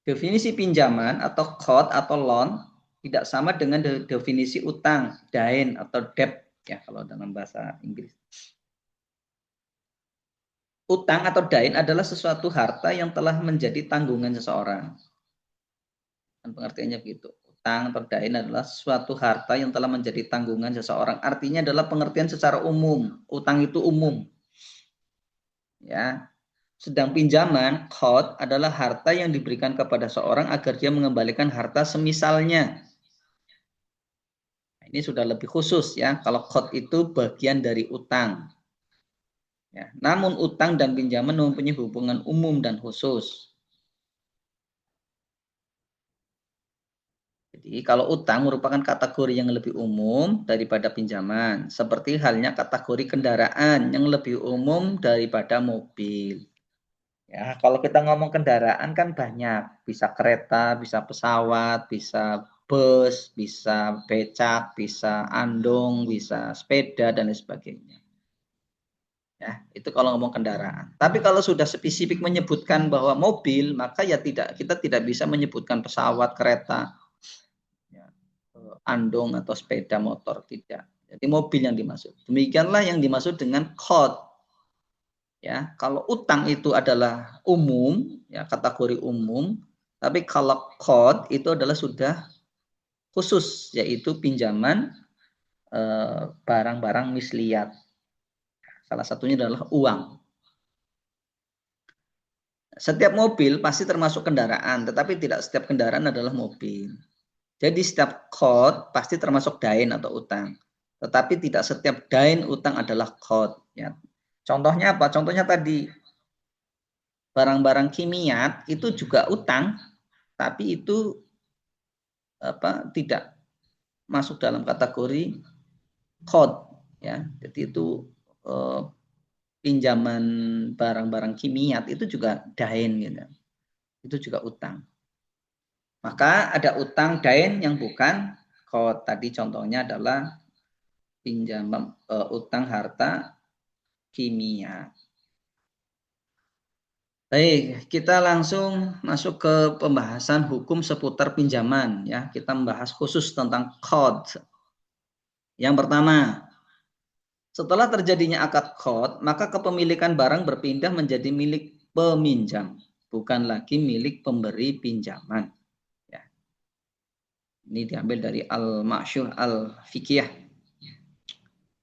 definisi pinjaman atau code atau loan tidak sama dengan definisi utang, dain atau debt ya kalau dalam bahasa Inggris. Utang atau dain adalah sesuatu harta yang telah menjadi tanggungan seseorang. Dan pengertiannya begitu. Utang atau dain adalah suatu harta yang telah menjadi tanggungan seseorang. Artinya adalah pengertian secara umum. Utang itu umum. Ya. Sedang pinjaman, qard adalah harta yang diberikan kepada seorang agar dia mengembalikan harta semisalnya. Ini sudah lebih khusus ya. Kalau qard itu bagian dari utang. Ya. Namun utang dan pinjaman mempunyai hubungan umum dan khusus. Jadi kalau utang merupakan kategori yang lebih umum daripada pinjaman. Seperti halnya kategori kendaraan yang lebih umum daripada mobil. Ya, kalau kita ngomong kendaraan kan banyak. Bisa kereta, bisa pesawat, bisa bus, bisa becak, bisa andong, bisa sepeda, dan lain sebagainya. Ya, itu kalau ngomong kendaraan. Tapi kalau sudah spesifik menyebutkan bahwa mobil, maka ya kita tidak bisa menyebutkan pesawat, kereta, ya, andong atau sepeda motor, tidak. Jadi mobil yang dimaksud. Demikianlah yang dimaksud dengan qard. Ya, kalau utang itu adalah umum, ya kategori umum, tapi kalau qard itu adalah sudah khusus, yaitu pinjaman barang-barang misliat. Salah satunya adalah uang. Setiap mobil pasti termasuk kendaraan, tetapi tidak setiap kendaraan adalah mobil. Jadi setiap qard pasti termasuk dain atau utang. Tetapi tidak setiap dain utang adalah qard. Ya. Contohnya apa? Contohnya tadi barang-barang kimia itu juga utang, tapi itu tidak masuk dalam kategori qard. Ya. Jadi itu pinjaman barang-barang kimia itu juga dain gitu. Itu juga utang. Maka ada utang dain yang bukan qard. Tadi contohnya adalah pinjaman utang harta kimia. Baik, kita langsung masuk ke pembahasan hukum seputar pinjaman ya. Kita membahas khusus tentang qard. Yang pertama, setelah terjadinya akad qard, maka kepemilikan barang berpindah menjadi milik peminjam, bukan lagi milik pemberi pinjaman. Ya. Ini diambil dari Al-Ma'syuh Al-Fiqhiyah.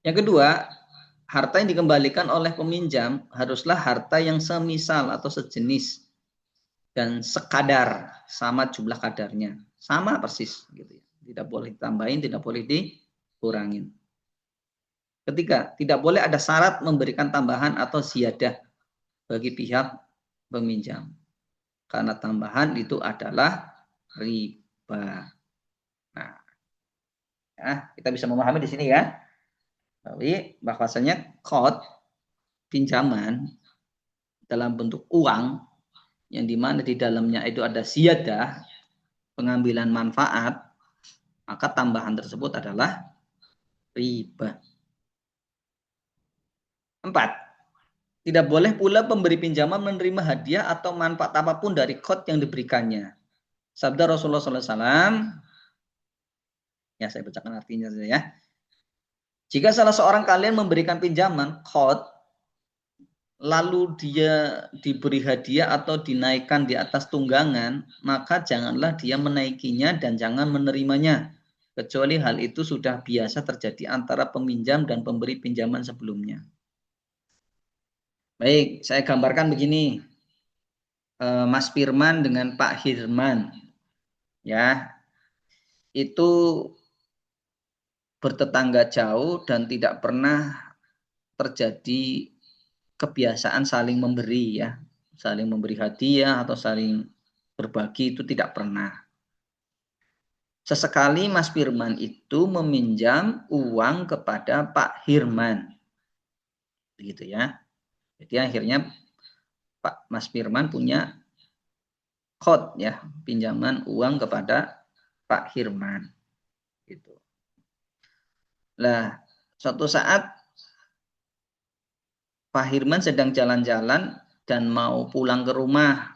Yang kedua, harta yang dikembalikan oleh peminjam haruslah harta yang semisal atau sejenis dan sekadar, sama jumlah kadarnya, sama persis gitu ya. Tidak boleh ditambahin, tidak boleh dikurangin. Ketiga, tidak boleh ada syarat memberikan tambahan atau ziyadah bagi pihak peminjam. Karena tambahan itu adalah riba. Nah, ya, kita bisa memahami di sini ya. Tapi bahwasanya qard pinjaman dalam bentuk uang, yang dimana di dalamnya itu ada ziyadah, pengambilan manfaat, maka tambahan tersebut adalah riba. 4. Tidak boleh pula pemberi pinjaman menerima hadiah atau manfaat apapun dari qard yang diberikannya. Sabda Rasulullah SAW, ya saya bacakan artinya saja ya. Jika salah seorang kalian memberikan pinjaman qard, lalu dia diberi hadiah atau dinaikkan di atas tunggangan, maka janganlah dia menaikinya dan jangan menerimanya, kecuali hal itu sudah biasa terjadi antara peminjam dan pemberi pinjaman sebelumnya. Baik, saya gambarkan begini. Mas Firman dengan Pak Hirman, ya, itu bertetangga jauh dan tidak pernah terjadi kebiasaan saling memberi, ya, saling memberi hadiah atau saling berbagi, itu tidak pernah. Sesekali Mas Firman itu meminjam uang kepada Pak Hirman, begitu ya. Jadi akhirnya Pak Mas Firman punya qard, ya, pinjaman uang kepada Pak Hirman, gitu. Nah, suatu saat Pak Hirman sedang jalan-jalan dan mau pulang ke rumah.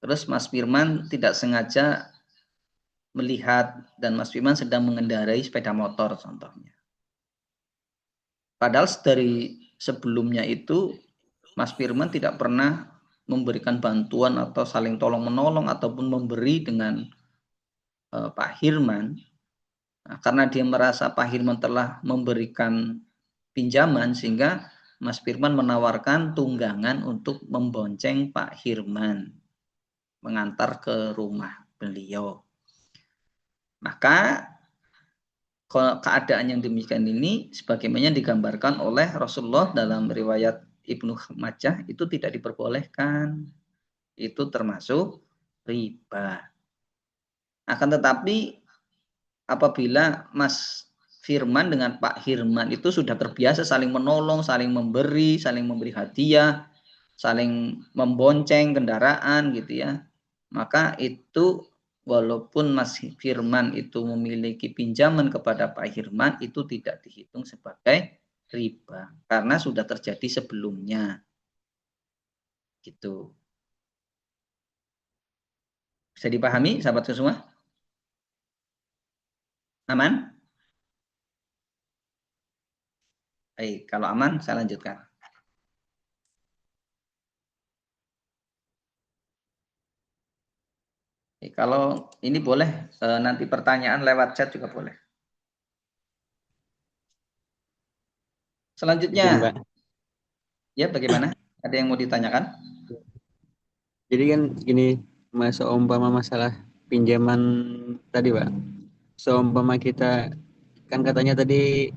Terus Mas Firman tidak sengaja melihat dan Mas Firman sedang mengendarai sepeda motor contohnya. Padahal dari sebelumnya itu Mas Firman tidak pernah memberikan bantuan atau saling tolong-menolong ataupun memberi dengan Pak Hirman. Nah, karena dia merasa Pak Hirman telah memberikan pinjaman, sehingga Mas Firman menawarkan tunggangan untuk membonceng Pak Hirman mengantar ke rumah beliau. Maka keadaan yang demikian ini sebagaimana digambarkan oleh Rasulullah dalam riwayat Ibnu Majah itu tidak diperbolehkan. Itu termasuk riba. Akan tetapi apabila Mas Firman dengan Pak Hirman itu sudah terbiasa saling menolong, saling memberi hadiah, saling membonceng kendaraan gitu ya, maka itu walaupun Mas Firman itu memiliki pinjaman kepada Pak Hirman, itu tidak dihitung sebagai riba karena sudah terjadi sebelumnya, gitu. Bisa dipahami sahabat semua? Aman? Baik, kalau aman saya lanjutkan. Kalau ini boleh nanti pertanyaan lewat chat juga boleh. Selanjutnya, ya bagaimana? Ada yang mau ditanyakan? Jadi kan gini, seumpama masalah pinjaman tadi, Pak. Seumpama kita, kan katanya tadi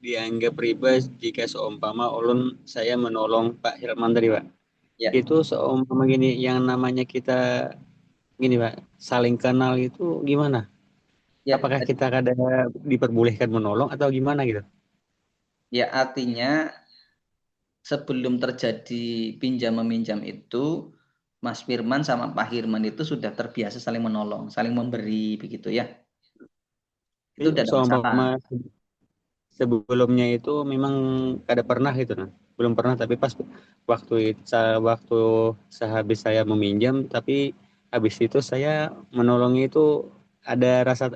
dianggap riba jika seumpama ulun saya menolong Pak Hirman tadi, Pak. Ya. Itu seumpama gini, yang namanya kita gini, Pak, saling kenal itu gimana? Ya, Apakah kita kadang diperbolehkan menolong atau gimana gitu? ya artinya sebelum terjadi pinjam meminjam itu Mas Firman sama Pak Hirman itu sudah terbiasa saling menolong, saling memberi begitu ya. Itu tidak ada masalah. Seumpama sebelumnya itu memang kada pernah gitu, nah. Belum pernah, tapi pas waktu sehabis saya meminjam, tapi habis itu saya menolongnya itu ada rasa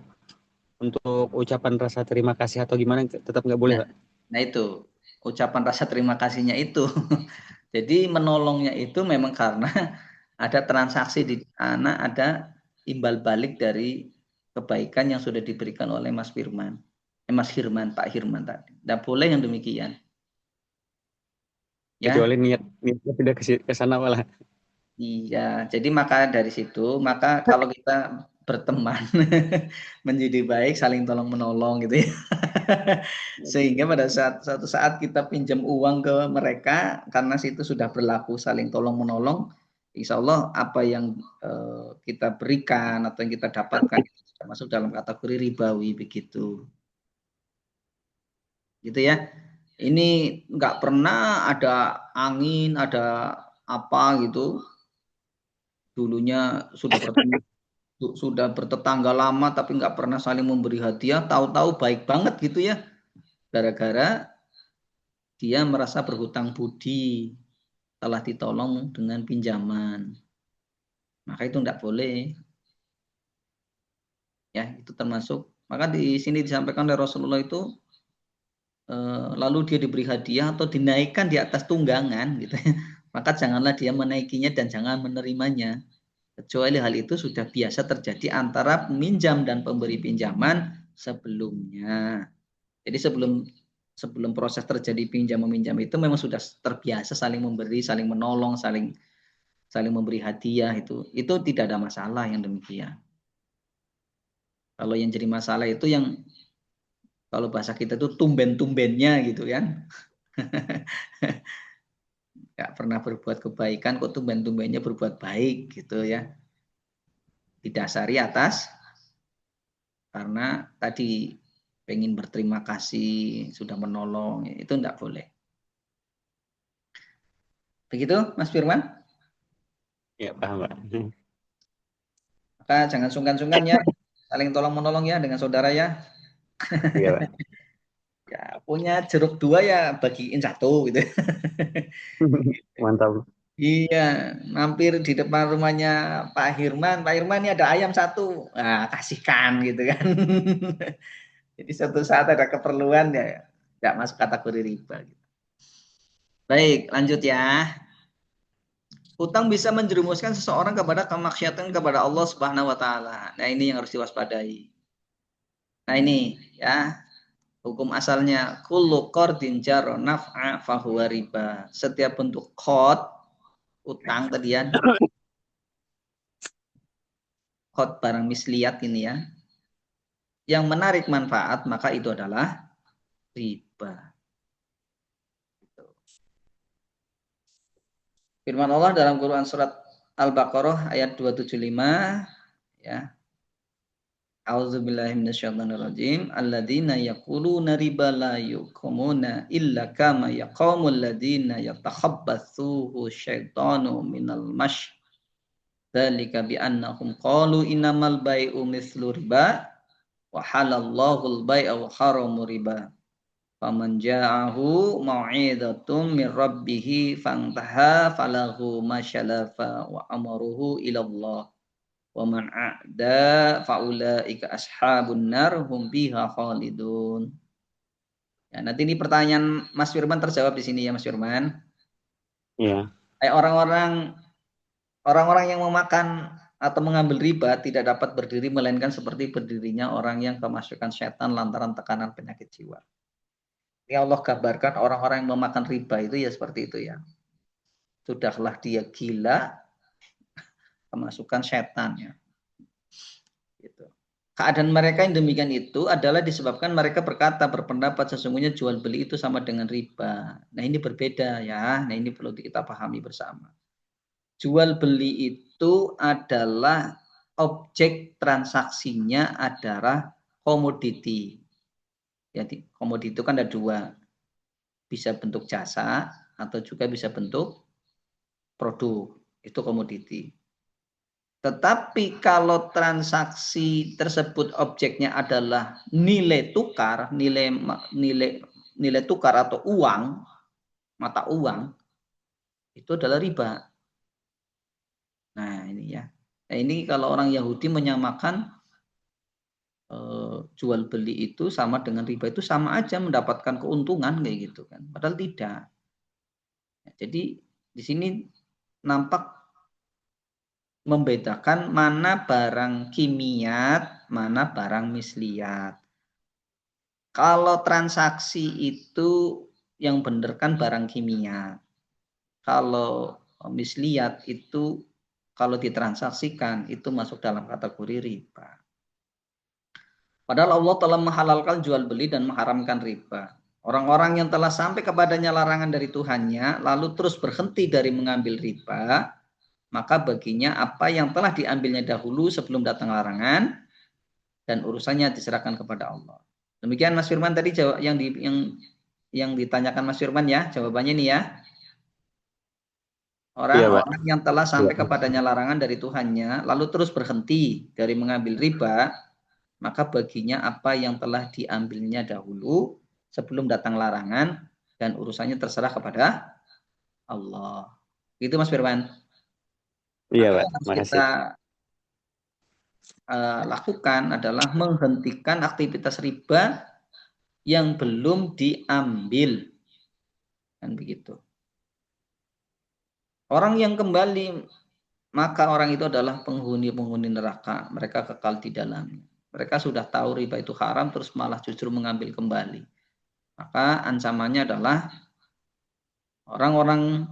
untuk ucapan rasa terima kasih atau gimana, tetap nggak boleh, Pak? Nah itu ucapan rasa terima kasihnya itu. Jadi menolongnya itu memang karena ada transaksi di sana, ada imbal balik dari kebaikan yang sudah diberikan oleh Mas Firman. Mas Hirman, Pak Hirman tadi. Tidak boleh yang demikian. Ya. Kecuali niatnya tidak ke sana malah. Iya, jadi maka dari situ, maka kalau kita berteman menjadi baik, saling tolong menolong gitu ya. Sehingga pada suatu saat kita pinjam uang ke mereka, karena situ sudah berlaku saling tolong menolong, insya Allah apa yang kita berikan atau yang kita dapatkan itu sudah masuk dalam kategori ribawi begitu. Gitu ya. Ini nggak pernah ada angin, ada apa gitu. Dulunya sudah bertetangga lama tapi nggak pernah saling memberi hadiah. Tahu-tahu baik banget gitu ya. Gara-gara dia merasa berhutang budi telah ditolong dengan pinjaman. Maka itu tidak boleh. Ya, itu termasuk. Maka di sini disampaikan oleh Rasulullah itu lalu dia diberi hadiah atau dinaikkan di atas tunggangan gitu. Maka janganlah dia menaikinya dan jangan menerimanya. Kecuali hal itu sudah biasa terjadi antara peminjam dan pemberi pinjaman sebelumnya. Jadi sebelum proses terjadi pinjam meminjam itu memang sudah terbiasa saling memberi, saling menolong, saling memberi hadiah itu tidak ada masalah yang demikian. Kalau yang jadi masalah itu yang kalau bahasa kita itu tumben-tumbennya gitu kan. Gak pernah berbuat kebaikan kok tumben-tumbennya berbuat baik gitu ya. Didasari atas karena tadi pengen berterima kasih sudah menolong itu tidak boleh. Begitu Mas Firman? Ya, paham, Pak. Maka jangan sungkan-sungkan ya saling tolong menolong ya dengan saudara ya. Iya, Pak. Ya punya jeruk 2 ya bagiin 1 gitu. Mantap. Iya, mampir di depan rumahnya Pak Hirman. Pak Hirman ini ada ayam 1. Nah, kasihkan gitu kan. Jadi suatu saat ada keperluan ya tidak masuk kategori riba. Baik, lanjut ya. Hutang bisa menjerumuskan seseorang kepada kemaksiatan kepada Allah Subhanahu wa taala. Nah, ini yang harus diwaspadai. Nah, ini ya. Hukum asalnya kullu qardin jarra naf'a fahuwa riba. Setiap bentuk qard utang tadi ya. Qard barang misliat ini ya. Yang menarik manfaat maka itu adalah riba. Firman Allah dalam Quran surat Al-Baqarah ayat 275 ya. A'udzubillahi minasyaitonirrajim. Alladzina yaquluna riba la yuqamuna illa kama yaqamul ladzina yatakhabbathuhu syaitanu minal mash. Dzalika bi annahum qalu innamal bai'u mithlu riba wa halallahu al-bai'a wa haramu riba. Faman ja'ahu mau'izatum min rabbih fantaha falahu ma syalafa wa amaruhu ila Allah. Wa man a'da faulaika ashabun nar hum fiha khalidun. Ya, nanti ini pertanyaan Mas Firman terjawab di sini ya Mas Firman. Iya. Orang-orang yang memakan atau mengambil riba tidak dapat berdiri melainkan seperti berdirinya orang yang kemasukan setan lantaran tekanan penyakit jiwa. Ini Allah gambarkan orang-orang yang memakan riba itu ya seperti itu ya. Sudahlah dia gila, kemasukan setan ya. Gitu. Keadaan mereka yang demikian itu adalah disebabkan mereka berpendapat sesungguhnya jual beli itu sama dengan riba. Nah ini berbeda ya. Nah ini perlu kita pahami bersama. Jual beli itu adalah objek transaksinya adalah komoditi. Jadi komoditi itu kan ada 2. Bisa bentuk jasa atau juga bisa bentuk produk. Itu komoditi. Tetapi kalau transaksi tersebut objeknya adalah nilai tukar, nilai tukar atau uang, mata uang, itu adalah riba. Nah, ini ya. Nah, ini kalau orang Yahudi menyamakan jual beli itu sama dengan riba itu sama aja mendapatkan keuntungan kayak gitu kan. Padahal tidak. Ya, jadi di sini nampak membedakan mana barang kimiat, mana barang misliat. Kalau transaksi itu yang benar kan barang kimiat. Kalau misliat itu kalau ditransaksikan itu masuk dalam kategori riba. Padahal Allah telah menghalalkan jual beli dan mengharamkan riba. Orang-orang yang telah sampai kepadanya larangan dari Tuhannya, lalu terus berhenti dari mengambil riba, maka baginya apa yang telah diambilnya dahulu sebelum datang larangan, dan urusannya diserahkan kepada Allah. Demikian Mas Firman tadi yang yang ditanyakan Mas Firman ya, jawabannya nih ya. Iya, Pak. Orang-orang yang telah sampai Iya. kepadanya larangan dari Tuhannya, lalu terus berhenti dari mengambil riba, maka baginya apa yang telah diambilnya dahulu sebelum datang larangan, dan urusannya terserah kepada Allah. Itu Mas Firman. Iya, Maka Pak. yang harus Makasih. kita lakukan adalah menghentikan aktivitas riba yang belum diambil. Kan begitu. Orang yang kembali, maka orang itu adalah penghuni-penghuni neraka. Mereka kekal di dalamnya. Mereka sudah tahu riba itu haram, terus malah justru mengambil kembali. Maka ancamannya adalah orang-orang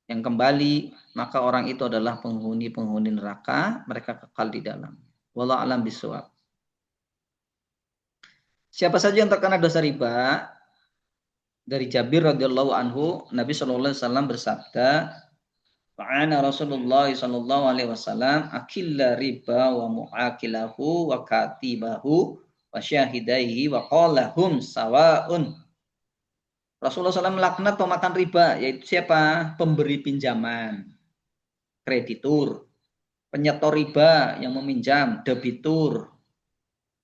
yang kembali, maka orang itu adalah penghuni-penghuni neraka. Mereka kekal di dalam. Wallahu a'lam bishawab. Siapa saja yang terkena dosa riba, dari Jabir radhiyallahu anhu, Nabi sallallahu alaihi wasallam bersabda, "Fa'ana Rasulullah sallallahu alaihi wasallam akilla riba wa mu'akilahu wa katibahu wa syahidaihi wa qala hum sawa'un." Rasulullah SAW melaknat pemakan riba, yaitu siapa? Pemberi pinjaman, kreditur, penyetor riba yang meminjam, debitur,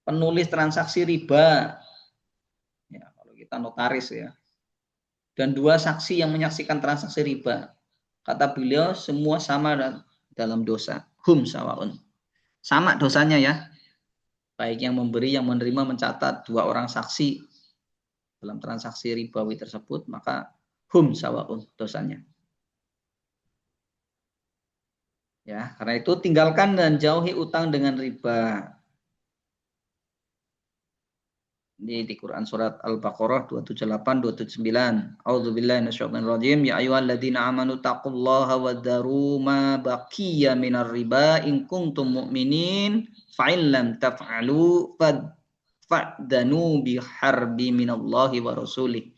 penulis transaksi riba, ya, kalau kita notaris ya, dan dua saksi yang menyaksikan transaksi riba. Kata beliau, semua sama dalam dosa. Hum sawaun. Sama dosanya ya. Baik yang memberi, yang menerima, mencatat dua orang saksi dalam transaksi ribawi tersebut, maka hum sawaun dosanya. Ya, karena itu tinggalkan dan jauhi utang dengan riba. Ini di Quran surat Al-Baqarah 278 279. A'udzubillahi minasyaitonir rajim. Ya ayyuhalladzina amanu taqullaha wa dharu ma baqiya minar riba in kuntum mu'minin fa in lam taf'alu fa'danu bi harbi minallahi wa rasulih.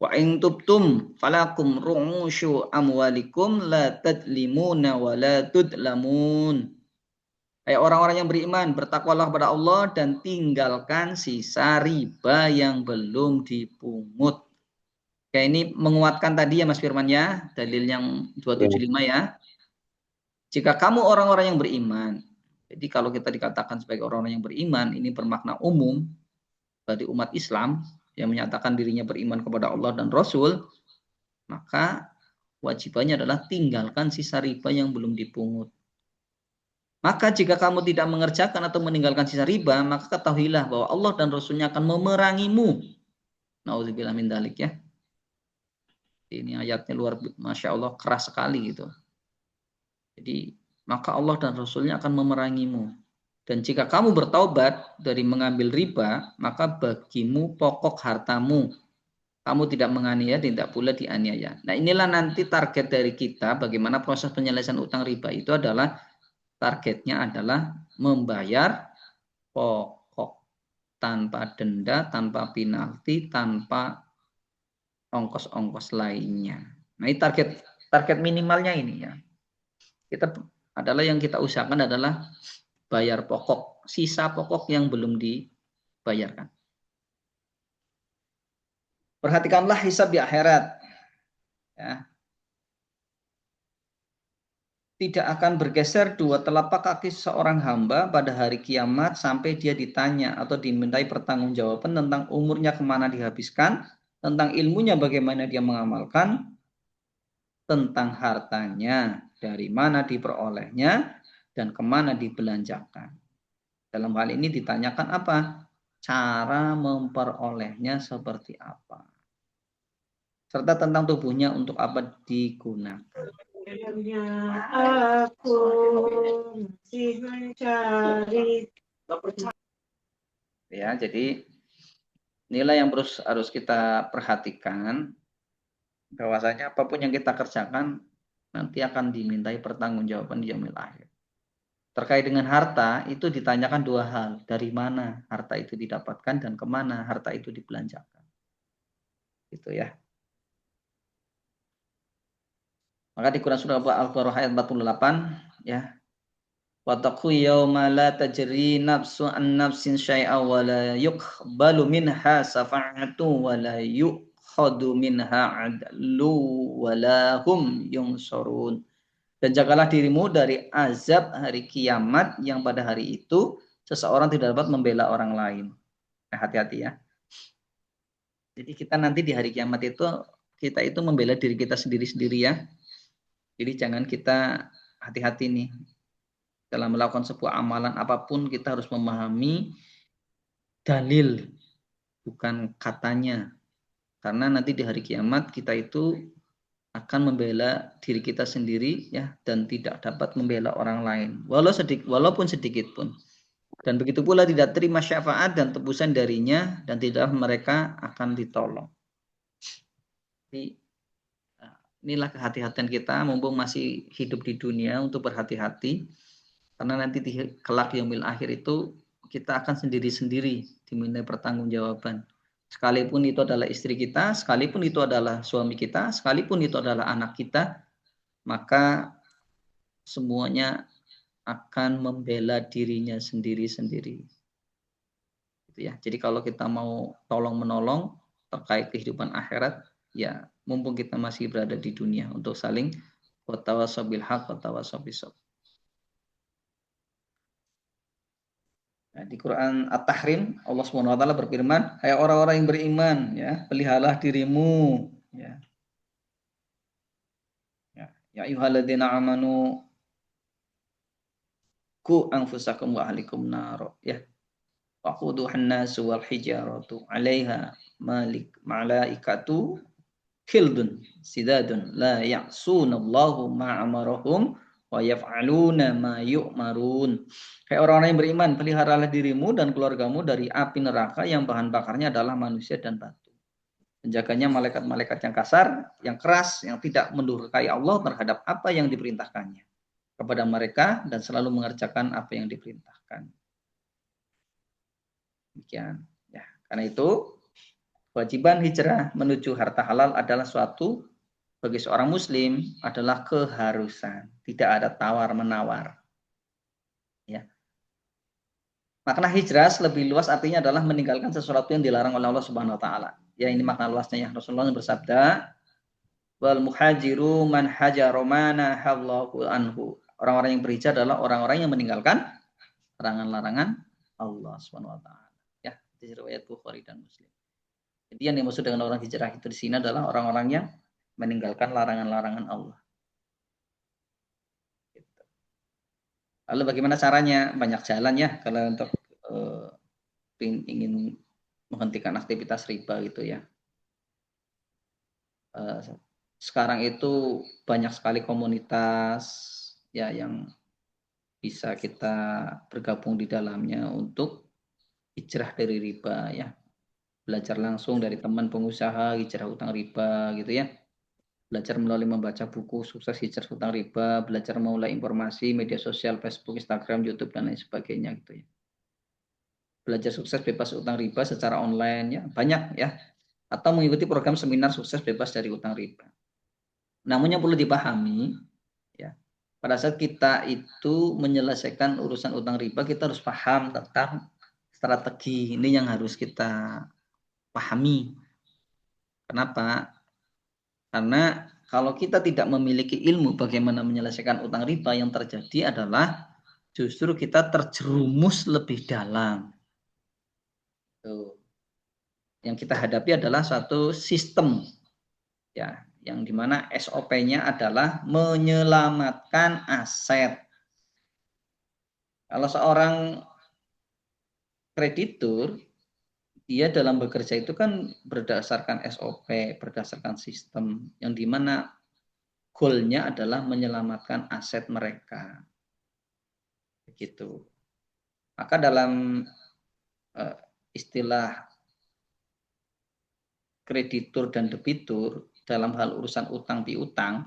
Wa in tubtum falakum ru'usyu amwalikum la tadlimuna wa la tudlamun. Orang-orang yang beriman, bertakwalah kepada Allah dan tinggalkan sisa riba yang belum dipungut. Kayak ini menguatkan tadi ya Mas Firman ya, dalil yang 275 ya. Jika kamu orang-orang yang beriman, jadi kalau kita dikatakan sebagai orang-orang yang beriman, ini bermakna umum bagi umat Islam yang menyatakan dirinya beriman kepada Allah dan Rasul, maka wajibannya adalah tinggalkan sisa riba yang belum dipungut. Maka jika kamu tidak mengerjakan atau meninggalkan sisa riba, maka ketahuilah bahwa Allah dan Rasulnya akan memerangimu. Nauzubillah min dzalik ya. Ini ayatnya luar, Masya Allah, keras sekali gitu. Jadi, maka Allah dan Rasulnya akan memerangimu. Dan jika kamu bertaubat dari mengambil riba, maka bagimu pokok hartamu. Kamu tidak menganiaya, tidak pula dianiaya. Nah inilah nanti target dari kita, bagaimana proses penyelesaian utang riba itu adalah, targetnya adalah membayar pokok tanpa denda, tanpa penalti, tanpa ongkos-ongkos lainnya. Nah, ini target minimalnya ini ya. Kita adalah yang kita usahakan adalah bayar pokok, sisa pokok yang belum dibayarkan. Perhatikanlah hisab di akhirat. Ya. Tidak akan bergeser dua telapak kaki seorang hamba pada hari kiamat sampai dia ditanya atau dimintai pertanggungjawaban tentang umurnya kemana dihabiskan, tentang ilmunya bagaimana dia mengamalkan, tentang hartanya dari mana diperolehnya dan kemana dibelanjakan. Dalam hal ini ditanyakan apa? Cara memperolehnya seperti apa, serta tentang tubuhnya untuk apa digunakan. Aku masih mencari. Ya, jadi inilah yang harus kita perhatikan, bahwasanya apapun yang kita kerjakan nanti akan dimintai pertanggungjawaban di yaumil akhir. Terkait dengan harta itu ditanyakan dua hal, dari mana harta itu didapatkan dan kemana harta itu dibelanjakan. Gitu ya. Maka di Quran surah Al-Baqarah ayat 48 ya, Wattaqu yawma la tajri nafsu an nafsin syai'a wa la yuqbalu minha syafa'atu wa la yukhadu minha 'adlu wa la hum yunsurun. Dan jagalah dirimu dari azab hari kiamat yang pada hari itu seseorang tidak dapat membela orang lain. Nah, hati-hati ya. Jadi kita nanti di hari kiamat itu kita itu membela diri kita sendiri-sendiri ya. Jadi jangan kita hati-hati nih. Dalam melakukan sebuah amalan apapun kita harus memahami dalil, bukan katanya. Karena nanti di hari kiamat kita itu akan membela diri kita sendiri ya dan tidak dapat membela orang lain walaupun sedikit pun. Dan begitu pula tidak terima syafaat dan tebusan darinya dan tidak mereka akan ditolong. Jadi inilah kehati-hatian kita mumpung masih hidup di dunia untuk berhati-hati. Karena nanti di kelak yaumil akhir itu kita akan sendiri-sendiri dimintai pertanggungjawaban. Sekalipun itu adalah istri kita, sekalipun itu adalah suami kita, sekalipun itu adalah anak kita, maka semuanya akan membela dirinya sendiri-sendiri. Gitu ya. Jadi kalau kita mau tolong-menolong terkait kehidupan akhirat, ya mumpung kita masih berada di dunia untuk saling watawasau bil haq watawasau bis sabr. Nah, di Quran At-Tahrim Allah SWT berfirman, hai orang-orang yang beriman, ya, peliharalah dirimu, ya. Ya ayyuhalladzina amanu ku anfusakum wa ahlikum nar, ya. Waquduhan nasu wal hijaratu 'alaiha malaikatu khildun sidadun la ya'sunallahu ma amarahum wa yaf'aluna ma yu'marun. Hai orang-orang yang beriman, peliharalah dirimu dan keluargamu dari api neraka yang bahan bakarnya adalah manusia dan batu. Menjaganya malaikat-malaikat yang kasar, yang keras, yang tidak mendurhakai Allah terhadap apa yang diperintahkannya kepada mereka dan selalu mengerjakan apa yang diperintahkan. Demikian. Ya, karena itu kewajiban hijrah menuju harta halal adalah suatu bagi seorang muslim adalah keharusan, tidak ada tawar-menawar. Ya. Makna hijrah lebih luas artinya adalah meninggalkan sesuatu yang dilarang oleh Allah Subhanahu wa taala. Ya, ini makna luasnya ya. Rasulullah bersabda, "Wal muhajiru man hajara ma nahallahu anhu." Orang-orang yang berhijrah adalah orang-orang yang meninggalkan larangan-larangan Allah Subhanahu wa taala. Ya, di riwayat Bukhari dan Muslim. Jadi yang dimaksud dengan orang hijrah itu di sini adalah orang-orang yang meninggalkan larangan-larangan Allah. Lalu bagaimana caranya? Banyak jalan ya kalau untuk ingin menghentikan aktivitas riba gitu ya. Sekarang itu banyak sekali komunitas ya yang bisa kita bergabung di dalamnya untuk hijrah dari riba ya. Belajar langsung dari teman pengusaha hijrah utang riba gitu ya. Belajar melalui membaca buku sukses hijrah utang riba, belajar memulai informasi media sosial Facebook, Instagram, YouTube dan lain sebagainya gitu ya. Belajar sukses bebas utang riba secara online ya, banyak ya. Atau mengikuti program seminar sukses bebas dari utang riba. Namun yang perlu dipahami ya, pada saat kita itu menyelesaikan urusan utang riba, kita harus paham tentang strategi ini yang harus kita pahami. Kenapa? Karena kalau kita tidak memiliki ilmu bagaimana menyelesaikan utang riba, yang terjadi adalah justru kita terjerumus lebih dalam. Tuh. Yang kita hadapi adalah suatu sistem ya, yang dimana SOP-nya adalah menyelamatkan aset. Kalau seorang kreditur, dia dalam bekerja itu kan berdasarkan SOP, berdasarkan sistem, yang dimana goalnya adalah menyelamatkan aset mereka. Begitu. Maka dalam istilah kreditur dan debitur, dalam hal urusan utang piutang,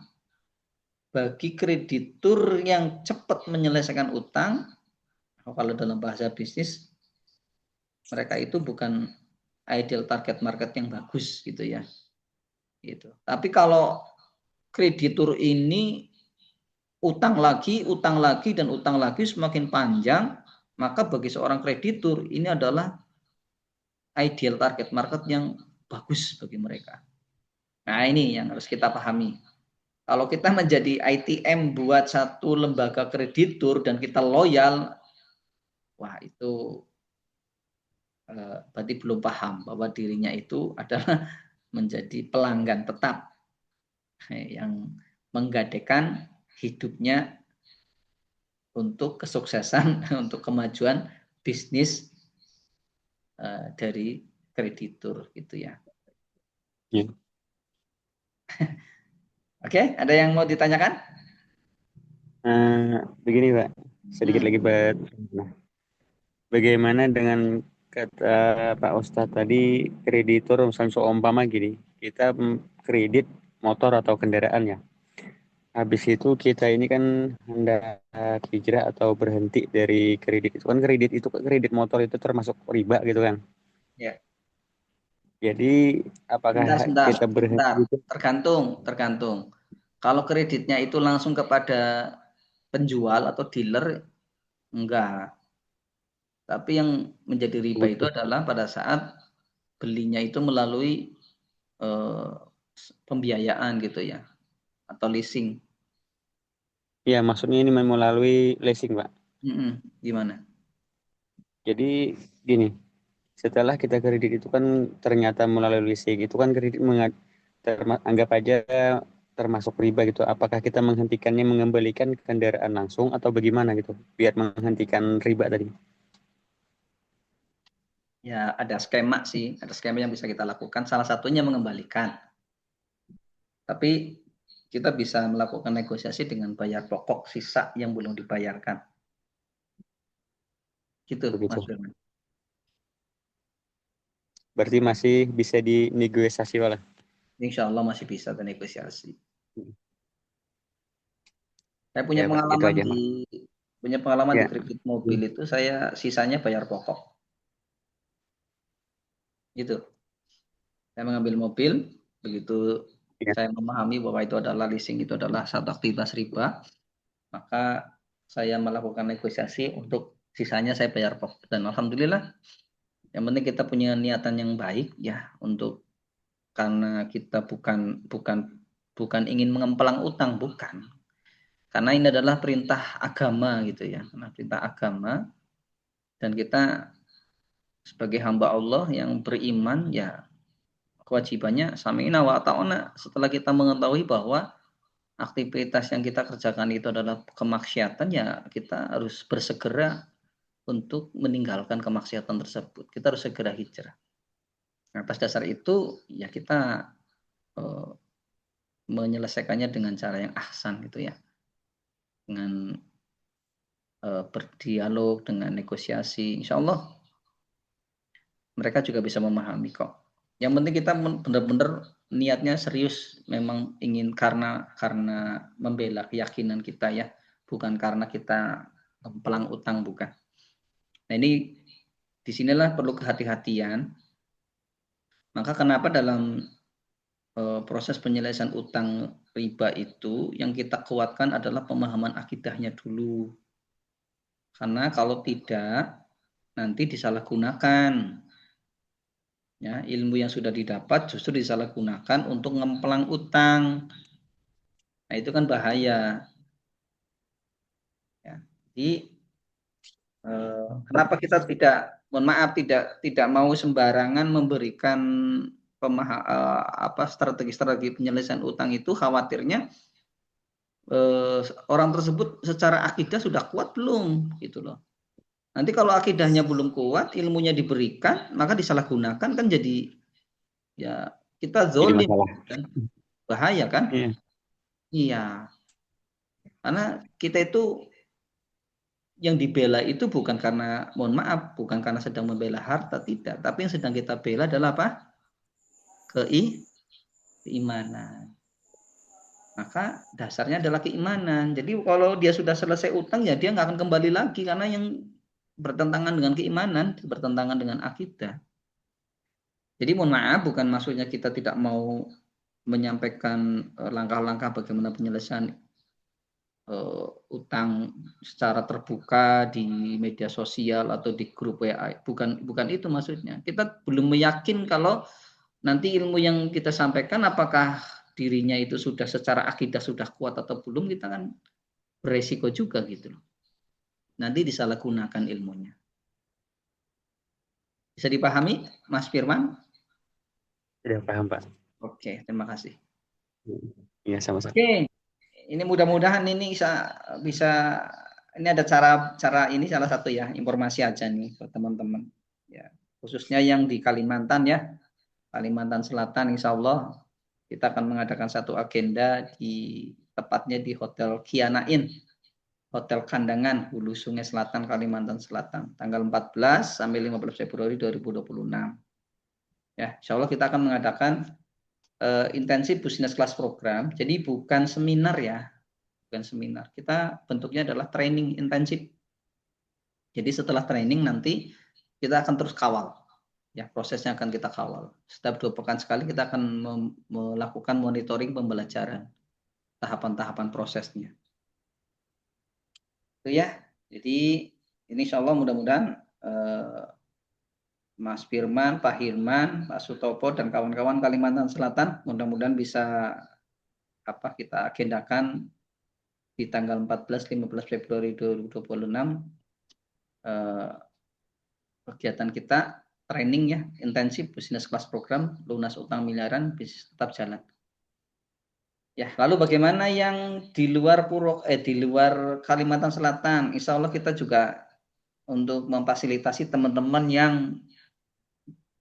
bagi kreditur yang cepat menyelesaikan utang, kalau dalam bahasa bisnis, mereka itu bukan ideal target market yang bagus gitu ya. Gitu. Tapi kalau kreditur ini utang lagi, dan utang lagi semakin panjang, maka bagi seorang kreditur ini adalah ideal target market yang bagus bagi mereka. Nah, ini yang harus kita pahami. Kalau kita menjadi ITM buat satu lembaga kreditur dan kita loyal, wah itu berarti belum paham bahwa dirinya itu adalah menjadi pelanggan tetap yang menggadaikan hidupnya untuk kesuksesan, untuk kemajuan bisnis dari kreditur gitu ya. Ya. Oke, ada yang mau ditanyakan? Begini Pak, sedikit lagi Pak. Nah, bagaimana dengan kata Pak Ustadz tadi, kreditur misalnya seumpama gini, kita kredit motor atau kendaraan ya. Habis itu kita ini kan hendak hijrah atau berhenti dari kredit itu kan, kredit motor itu termasuk riba gitu kan. Ya. Jadi apakah kita berhenti itu? Tergantung. Kalau kreditnya itu langsung kepada penjual atau dealer, enggak. Tapi yang menjadi riba itu adalah pada saat belinya itu melalui pembiayaan gitu ya, atau leasing. Ya, maksudnya ini melalui leasing, Pak. Gimana? Jadi gini, setelah kita kredit itu kan ternyata melalui leasing, itu kan kredit anggap aja termasuk riba gitu. Apakah kita menghentikannya, mengembalikan kendaraan langsung atau bagaimana gitu, biar menghentikan riba tadi? Ya, ada skema yang bisa kita lakukan. Salah satunya mengembalikan. Tapi kita bisa melakukan negosiasi dengan bayar pokok sisa yang belum dibayarkan. Gitu, Begitu. Mas Firman. Berarti masih bisa dinegosiasi lah. Insya Allah masih bisa bernegosiasi. Saya punya Ya, Pak, itu pengalaman aja, Pak. di Ya. kredit mobil itu, saya sisanya bayar pokok. Gitu. Saya mengambil mobil, begitu Ya. saya memahami bahwa itu adalah leasing, itu adalah satu aktivitas riba, maka saya melakukan negosiasi untuk sisanya saya bayar pokok. Dan alhamdulillah, yang penting kita punya niatan yang baik ya, untuk karena kita bukan ingin mengemplang utang, bukan. Karena ini adalah perintah agama gitu ya, karena perintah agama, dan kita sebagai hamba Allah yang beriman ya kewajibannya sami'na wa ata'na. Setelah kita mengetahui bahwa aktivitas yang kita kerjakan itu adalah kemaksiatan, ya kita harus bersegera untuk meninggalkan kemaksiatan tersebut. Kita harus segera hijrah. Nah, atas dasar itu ya kita menyelesaikannya dengan cara yang ahsan gitu ya, dengan berdialog, dengan negosiasi. Insya Allah mereka juga bisa memahami kok. Yang penting kita benar-benar niatnya serius, memang ingin karena membela keyakinan kita ya, bukan karena kita pelang utang, bukan. Nah, ini disinilah perlu kehati-hatian. Maka kenapa dalam proses penyelesaian utang riba itu yang kita kuatkan adalah pemahaman akidahnya dulu. Karena kalau tidak nanti disalahgunakan. Ya, ilmu yang sudah didapat justru disalahgunakan untuk ngemplang utang. Nah, itu kan bahaya. Ya. Jadi kenapa kita tidak mau sembarangan memberikan strategi penyelesaian utang itu, khawatirnya orang tersebut secara akidah sudah kuat belum gitu loh. Nanti kalau akidahnya belum kuat, ilmunya diberikan, maka disalahgunakan, kan jadi ya kita zolim kan? Bahaya kan? Iya. Iya. Karena kita itu yang dibela itu bukan karena, mohon maaf, bukan karena sedang membela harta, tidak. Tapi yang sedang kita bela adalah apa? Keimanan. Maka dasarnya adalah keimanan. Jadi kalau dia sudah selesai utang, ya dia nggak akan kembali lagi, karena yang bertentangan dengan keimanan, bertentangan dengan akidah. Jadi mohon maaf, bukan maksudnya kita tidak mau menyampaikan langkah-langkah bagaimana penyelesaian utang secara terbuka di media sosial atau di grup WA. Bukan itu maksudnya. Kita belum meyakin kalau nanti ilmu yang kita sampaikan apakah dirinya itu sudah secara akidah sudah kuat atau belum, kita kan beresiko juga gitu loh. Nanti disalahgunakan ilmunya. Bisa dipahami, Mas Firman? Sudah paham, Pak. Oke, terima kasih. Iya, sama-sama. Oke, ini mudah-mudahan ini bisa ini ada cara ini salah satu ya, informasi aja nih buat teman-teman. Ya, khususnya yang di Kalimantan ya. Kalimantan Selatan, insya Allah kita akan mengadakan satu agenda tepatnya di Hotel Kianain, Hotel Kandangan, Hulu Sungai Selatan, Kalimantan Selatan, tanggal 14 sampai 15 Februari 2026. Ya, insya Allah kita akan mengadakan intensif business class program. Jadi bukan seminar ya, bukan seminar. Kita bentuknya adalah training intensif. Jadi setelah training nanti kita akan terus kawal. Ya, prosesnya akan kita kawal. Setiap 2 pekan sekali kita akan melakukan monitoring pembelajaran, tahapan-tahapan prosesnya. Itu ya. Jadi ini insya Allah mudah-mudahan Mas Firman, Pak Hirman, Pak Sutopo dan kawan-kawan Kalimantan Selatan mudah-mudahan bisa kita agendakan di tanggal 14-15 Februari 2026 kegiatan kita training ya, intensif business class program, lunas utang miliaran, bisnis tetap jalan. Ya, lalu bagaimana yang di luar di luar Kalimantan Selatan? Insya Allah kita juga untuk memfasilitasi teman-teman yang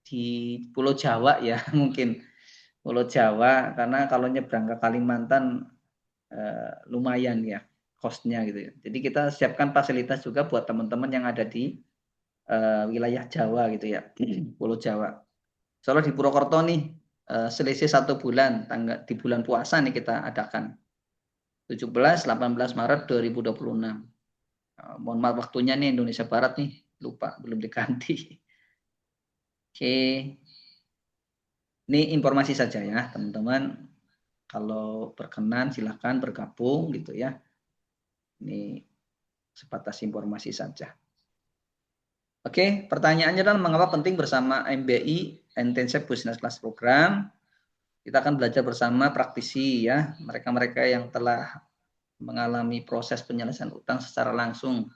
di Pulau Jawa ya, mungkin Pulau Jawa, karena kalau nyebrang ke Kalimantan lumayan ya cost-nya gitu ya. Jadi kita siapkan fasilitas juga buat teman-teman yang ada di wilayah Jawa gitu ya, Pulau Jawa. Soalnya di Purwokerto nih selisih 1 bulan, di bulan puasa nih kita adakan 17-18 Maret 2026. Mohon maaf waktunya nih Indonesia Barat nih, lupa belum diganti. Oke, ini informasi saja ya teman-teman. Kalau berkenan silahkan bergabung gitu ya. Ini sebatas informasi saja. Oke, pertanyaannya adalah mengapa penting bersama MBI Intensive Business Class Program. Kita akan belajar bersama praktisi ya, mereka-mereka yang telah mengalami proses penyelesaian utang secara langsung.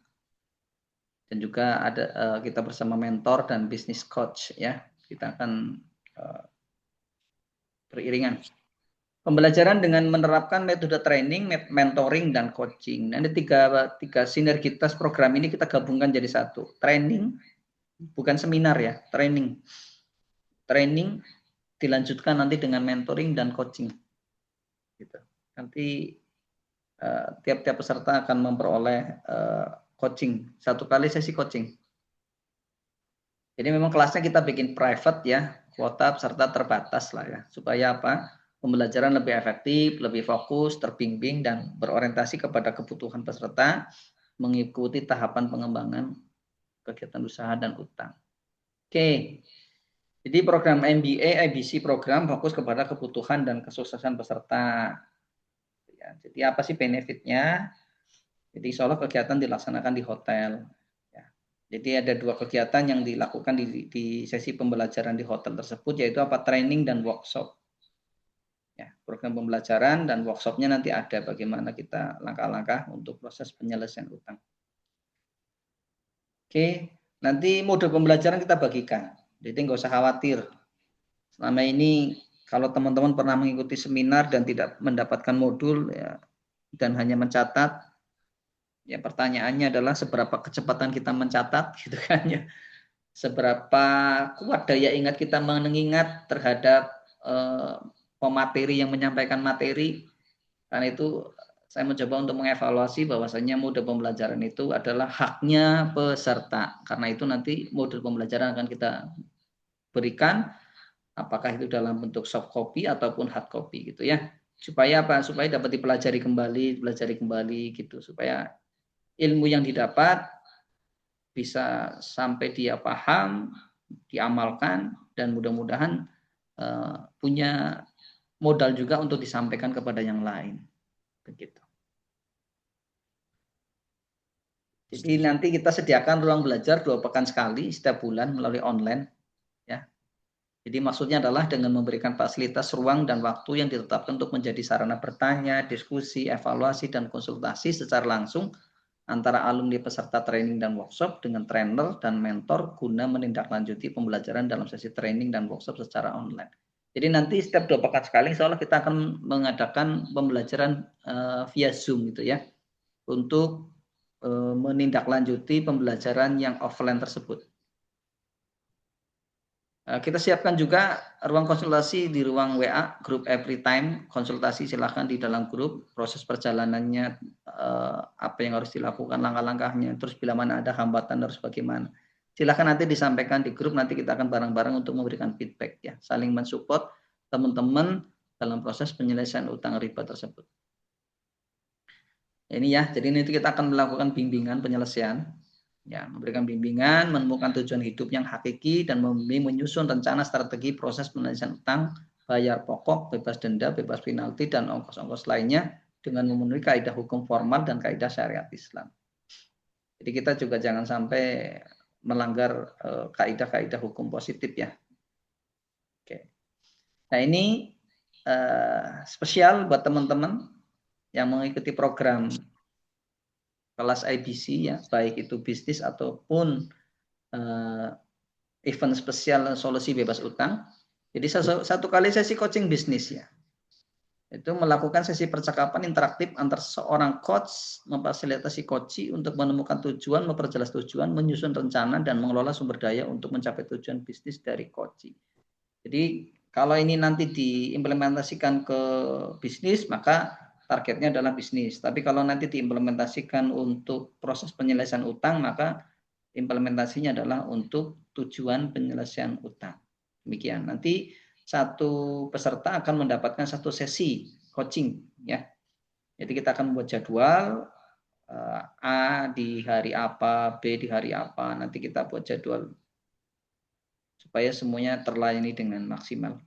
Dan juga ada kita bersama mentor dan business coach ya. Kita akan beriringan. Pembelajaran dengan menerapkan metode training, mentoring, dan coaching. Nah, ada tiga sinergitas program ini kita gabungkan jadi satu. Training, bukan seminar ya, training. Training dilanjutkan nanti dengan mentoring dan coaching. Gitu. Nanti tiap-tiap peserta akan memperoleh coaching. 1 kali sesi coaching. Jadi memang kelasnya kita bikin private ya, kuota peserta terbatas lah ya. Supaya apa? Pembelajaran lebih efektif, lebih fokus, terbimbing, dan berorientasi kepada kebutuhan peserta, mengikuti tahapan pengembangan kegiatan usaha dan utang. Oke, jadi program MBA, IBC program fokus kepada kebutuhan dan kesuksesan peserta. Ya, jadi apa sih benefitnya? Jadi insya Allah kegiatan dilaksanakan di hotel. Ya. Jadi ada 2 kegiatan yang dilakukan di sesi pembelajaran di hotel tersebut, yaitu apa? Training dan workshop. Ya, program pembelajaran dan workshopnya nanti ada bagaimana kita langkah-langkah untuk proses penyelesaian utang. Oke, nanti mode pembelajaran kita bagikan. Jadi nggak usah khawatir. Selama ini kalau teman-teman pernah mengikuti seminar dan tidak mendapatkan modul ya, dan hanya mencatat, ya pertanyaannya adalah seberapa kecepatan kita mencatat gitu kan ya. Seberapa kuat daya ingat kita mengingat terhadap pemateri yang menyampaikan materi. Karena itu saya mencoba untuk mengevaluasi bahwasanya modul pembelajaran itu adalah haknya peserta. Karena itu nanti modul pembelajaran akan kita berikan, apakah itu dalam bentuk soft copy ataupun hard copy gitu ya. Supaya apa? Supaya dapat dipelajari kembali gitu. Supaya ilmu yang didapat bisa sampai dia paham, diamalkan, dan mudah-mudahan punya modal juga untuk disampaikan kepada yang lain. Begitu. Jadi nanti kita sediakan ruang belajar 2 pekan sekali setiap bulan melalui online. Ya. Jadi maksudnya adalah dengan memberikan fasilitas ruang dan waktu yang ditetapkan untuk menjadi sarana bertanya, diskusi, evaluasi, dan konsultasi secara langsung antara alumni peserta training dan workshop dengan trainer dan mentor guna menindaklanjuti pembelajaran dalam sesi training dan workshop secara online. Jadi nanti setiap 2 pekan sekali insya Allah kita akan mengadakan pembelajaran via Zoom gitu ya untuk menindaklanjuti pembelajaran yang offline tersebut. Kita siapkan juga ruang konsultasi di ruang WA, grup every time, konsultasi silahkan di dalam grup, proses perjalanannya, apa yang harus dilakukan, langkah-langkahnya, terus bila mana ada hambatan harus bagaimana. Silahkan nanti disampaikan di grup, nanti kita akan bareng-bareng untuk memberikan feedback ya, saling mensupport teman-teman dalam proses penyelesaian utang riba tersebut. Ini ya, jadi nanti kita akan melakukan bimbingan penyelesaian, ya, memberikan bimbingan, menemukan tujuan hidup yang hakiki, dan menyusun rencana strategi proses penyelesaian utang, bayar pokok, bebas denda, bebas penalti, dan ongkos-ongkos lainnya dengan memenuhi kaidah hukum formal dan kaidah syariat Islam. Jadi kita juga jangan sampai melanggar kaidah-kaidah hukum positif ya. Oke. Nah ini spesial buat teman-teman yang mengikuti program kelas IBC ya, baik itu bisnis ataupun event spesial solusi bebas utang. Jadi satu kali sesi coaching bisnis ya, itu melakukan sesi percakapan interaktif antar seorang coach memfasilitasi coachee untuk menemukan tujuan, memperjelas tujuan, menyusun rencana, dan mengelola sumber daya untuk mencapai tujuan bisnis dari coachee. Jadi kalau ini nanti diimplementasikan ke bisnis, maka targetnya adalah bisnis. Tapi kalau nanti diimplementasikan untuk proses penyelesaian utang, maka implementasinya adalah untuk tujuan penyelesaian utang. Demikian. Nanti satu peserta akan mendapatkan satu sesi coaching ya. Jadi kita akan membuat jadwal A di hari apa, B di hari apa. Nanti kita buat jadwal supaya semuanya terlayani dengan maksimal.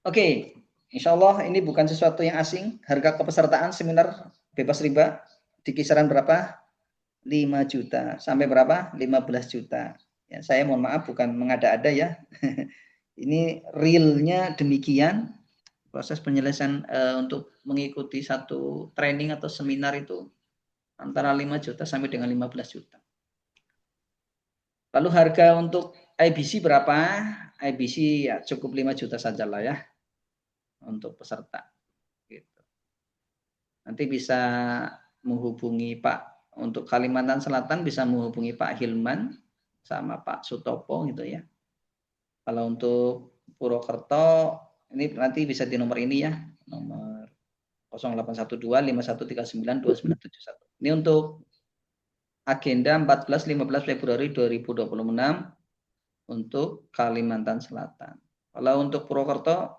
Oke, insya Allah ini bukan sesuatu yang asing. Harga kepesertaan seminar bebas riba di kisaran berapa? 5 juta. Sampai berapa? 15 juta. Ya, saya mohon maaf bukan mengada-ada ya. Ini realnya demikian. Proses penyelesaian untuk mengikuti satu training atau seminar itu antara 5 juta sampai dengan 15 juta. Lalu harga untuk IBC berapa? IBC ya cukup 5 juta saja lah ya untuk peserta. Gitu. Nanti bisa menghubungi Pak, untuk Kalimantan Selatan bisa menghubungi Pak Hilman sama Pak Sutopo gitu ya. Kalau untuk Purwokerto ini nanti bisa di nomor ini ya, nomor 081251392971. Ini untuk agenda 14-15 Februari 2026 untuk Kalimantan Selatan. Kalau untuk Purwokerto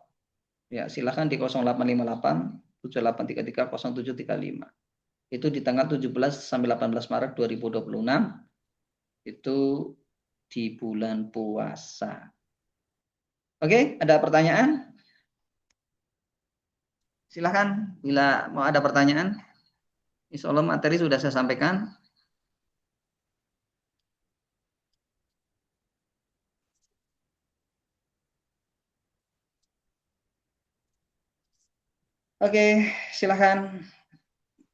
ya silakan di 0858 7833 0735. Itu di tanggal 17 sampai 18 Maret 2026 itu di bulan puasa. Oke, ada pertanyaan? Silakan bila mau ada pertanyaan. Insya Allah materi sudah saya sampaikan. Oke, silakan.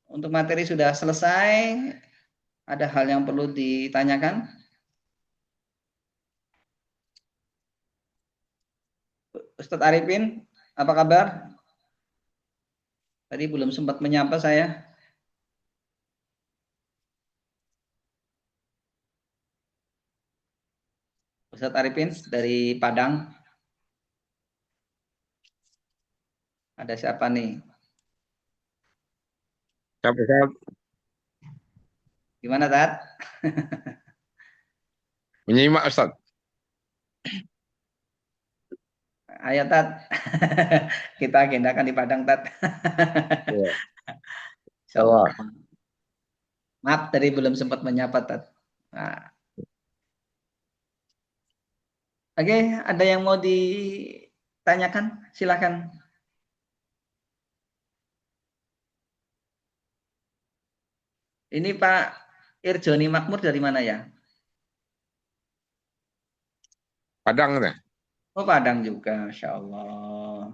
Untuk materi sudah selesai. Ada hal yang perlu ditanyakan? Ustadz Arifin, apa kabar? Tadi belum sempat menyapa saya. Ustadz Arifin dari Padang. Ada siapa nih? Siap. Gimana, Tat? Menyimak, Ustaz. Ayo, Tat. Kita agendakan di Padang, Tat. Ya. Insyaallah. Maaf, tadi belum sempat menyapa, Tat. Nah. Oke, ada yang mau ditanyakan? Silakan. Ini Pak Irjoni Makmur dari mana ya? Padang nih. Oh, Padang juga, Masya Allah.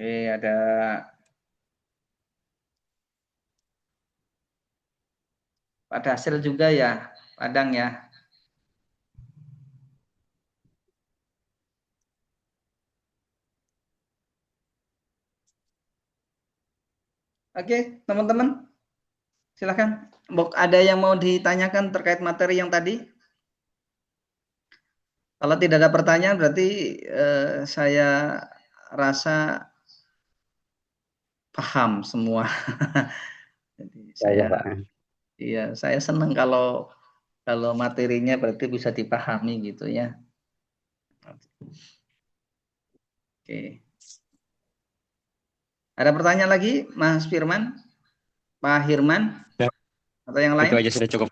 Oke, ada Pak Dasril juga ya, Padang ya. Oke, teman-teman, silakan. Ada yang mau ditanyakan terkait materi yang tadi? Kalau tidak ada pertanyaan, berarti saya rasa paham semua. Jadi Ya, saya, Pak. iya, saya senang kalau materinya berarti bisa dipahami gitu ya. Oke. Ada pertanyaan lagi, Mas Firman, Pak Hirman, Ya, atau yang itu lain? aja sudah cukup.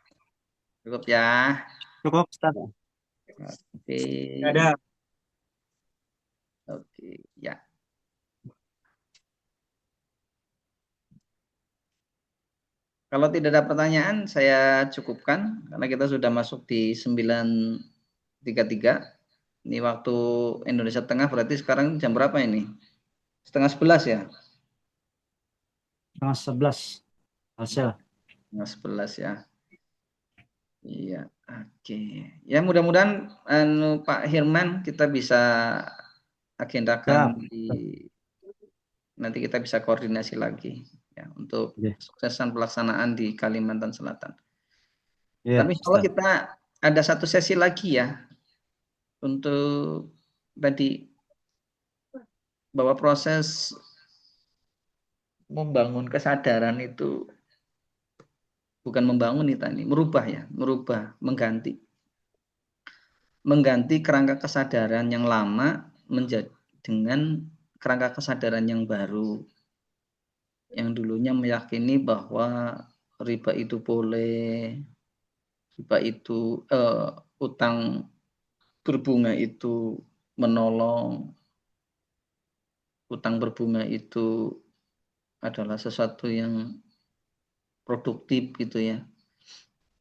Cukup ya. Cukup, Ustaz. Oke. Ada. Oke, ya. Kalau tidak ada pertanyaan, saya cukupkan karena kita sudah masuk di 9.33. Ini waktu Indonesia Tengah, berarti sekarang jam berapa ini? 10:30 ya? 11 hasil. 10:30 ya. Iya, oke. Ya mudah-mudahan Pak Hirman kita bisa agendakan nanti kita bisa koordinasi lagi ya untuk kesuksesan pelaksanaan di Kalimantan Selatan. Tapi kalau kita ada satu sesi lagi ya untuk tadi bahwa proses membangun kesadaran itu bukan membangun nih tadi, merubah ya, mengganti kerangka kesadaran yang lama menjadi dengan kerangka kesadaran yang baru, yang dulunya meyakini bahwa riba itu boleh, riba itu utang berbunga itu menolong, utang berbunga itu adalah sesuatu yang produktif gitu ya.